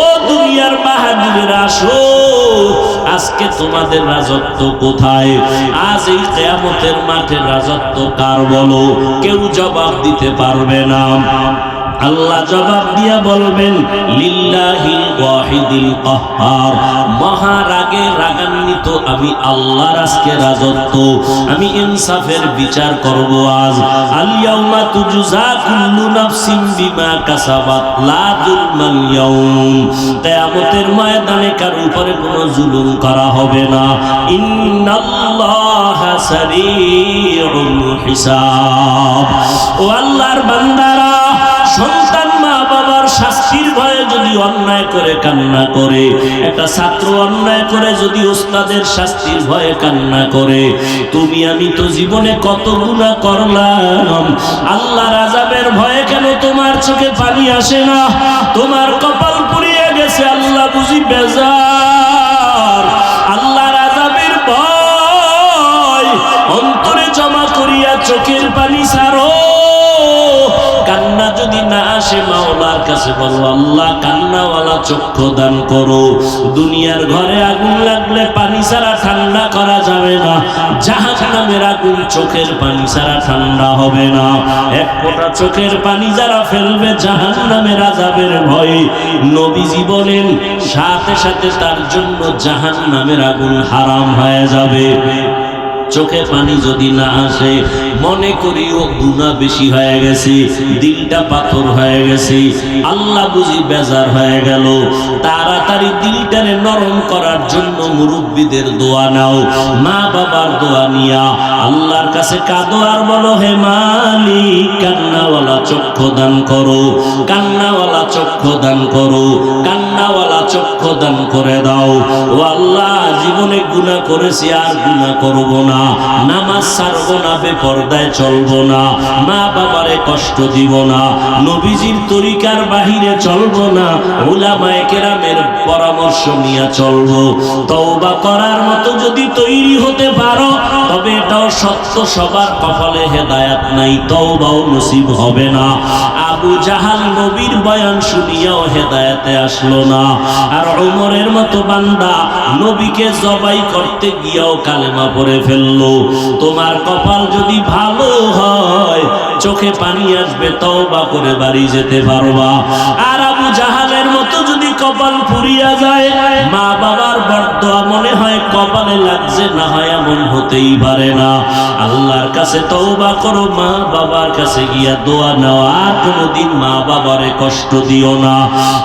ও দুনিয়ার বাহাদুরেরা, আসো, আজকে তোমাদের রাজত্ব কোথায়? আজ এই কিয়ামতের মাঠে রাজত্ব কার বলো? কেউ জবাব দিতে পারবে না। আল্লাহ জবাব দিয়া বলবেন লিল্লাহিল ওয়াহিদিল কাহ্হার, মহা রাগে রাগান্বিত আমি আল্লাহর আজকে রাজত্ব, আমি ইনসাফের বিচার করব আজ। আল ইয়াউমা তুজজা কুল্লু নাফসিন বিমা কাসাবাত লা যুলমাল ইয়াউম, কিয়ামতের ময়দানে কার উপরে কোনো জুলুম করা হবে না। ইন্নাল্লাহা সারিউল হিসাব। ও আল্লাহর বান্দারা, সন্তান মা বাবার শাস্তির ভয়ে যদি অন্যায় করে কান্না করে, একটা ছাত্র অন্যায় করে যদি ওস্তাদের শাস্তির ভয়ে কান্না করে, তুমি আমি তো জীবনে কত গুনাহ করলাম, আল্লাহর আযাবের ভয়ে কেন তোমার চোখে পানি আসে না? তোমার কপাল পুড়িয়ে গেছে, আল্লাহ বুঝি বেজার। আল্লাহর আযাবের ভয় অন্তরে জমা করিয়া চোখের পানি ছাড়ো। কান্না যদি না আসে, মাওলার কাছে বলো আল্লাহ কান্নাওয়ালা চক্ষু দান করো। দুনিয়ার ঘরে আগুন লাগলে পানি ছাড়া ঠান্ডা করা যাবে না, জাহান্নামের আগুন চোখের পানি ছাড়া ঠান্ডা হবে না। এক ফোঁটা চোখের পানি যারা ফেলবে জাহান্নামের আযাবের ভয়ে, নবীজি বলেন সাথে সাথে তার জন্য জাহান্নামের আগুন হারাম হয়ে যাবে। চোখে পানি যদি না আসে, মনে করিও গুনাহ বেশি হয়ে গেছে, দিলটা পাথর হয়ে গেছে, আল্লাহ বুঝি বেজার হয়ে গেল। তাড়াতাড়ি দিলটারে নরম করার জন্য মুরব্বীদের দোয়া নাও, মা বাবার দোয়া নিয়া আল্লাহর কাছে কাঁদো আর বলো হে মালিক কান্নাওয়ালা চক্ষু দান করো, কান্নাওয়ালা চক্ষু দান করো, কান্নাওয়ালা চক্ষু দান করে দাও। ও আল্লাহ, জীবনে গুনাহ করেছি আর গুনাহ করব না, নামাজ ছাড়বো না, বেপরদায় চলবো না, মা বাবারে কষ্ট দিব না, নবীজির তরিকার বাহিরে চলবো না, উলামায়ে কেরামের পরামর্শ নিয়ে চলবো। তওবা করার মতো যদি তৈরি হতে পারো, তবে এটাও সত্য সবার কপালে হেদায়েত নাই, তওবাও নসিব হবে না। আবু জাহাল নবীর বয়ান শুনিয়াও হেদায়েতে আসলো না, আর ওমরের মতো বান্দা নবীকে জবাই করতে গিয়েও কালেমা পড়ে ফেলল। তোমার কপাল যদি ভালো হয়, চোখে পানি আসবে, তওবা করে বাড়ি যেতে পারবা। আর আবু জাহালের মতো যদি কপাল পুড়িয়া যায়, মা বাবার বরদোয়া মনে হয় কপালে লাগছে, না হয় এমন হতেই পারে না। আল্লাহর কাছে তওবা করো, মা বাবার কাছে গিয়া দোয়া নাও, আর কোনোদিন মা বাবারে কষ্ট দিও না।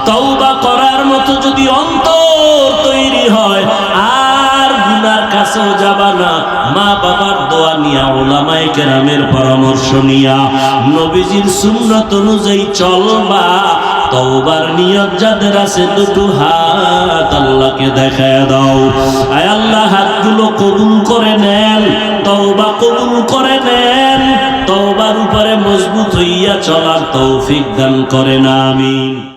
তওবা করার মতো যদি অন্তর তৈরি হয়, আর গুনার কাছেও যাবা না, মা বাবার দোয়া নিয়া, উলামায়ে কেরামের পরামর্শ নিয়া, নবীজির সুন্নাত অনুযায়ী চলবা। তওবার নিয়ত যাদের আছে, দুটো হাত আল্লাহকে দেখায় দাও। আয় আল্লাহ, হাতগুলো কবুল করে নেন, তওবা কবুল করে নেন, তওবার উপরে মজবুত হইয়া চলার তৌফিক দান করেন, আমিন।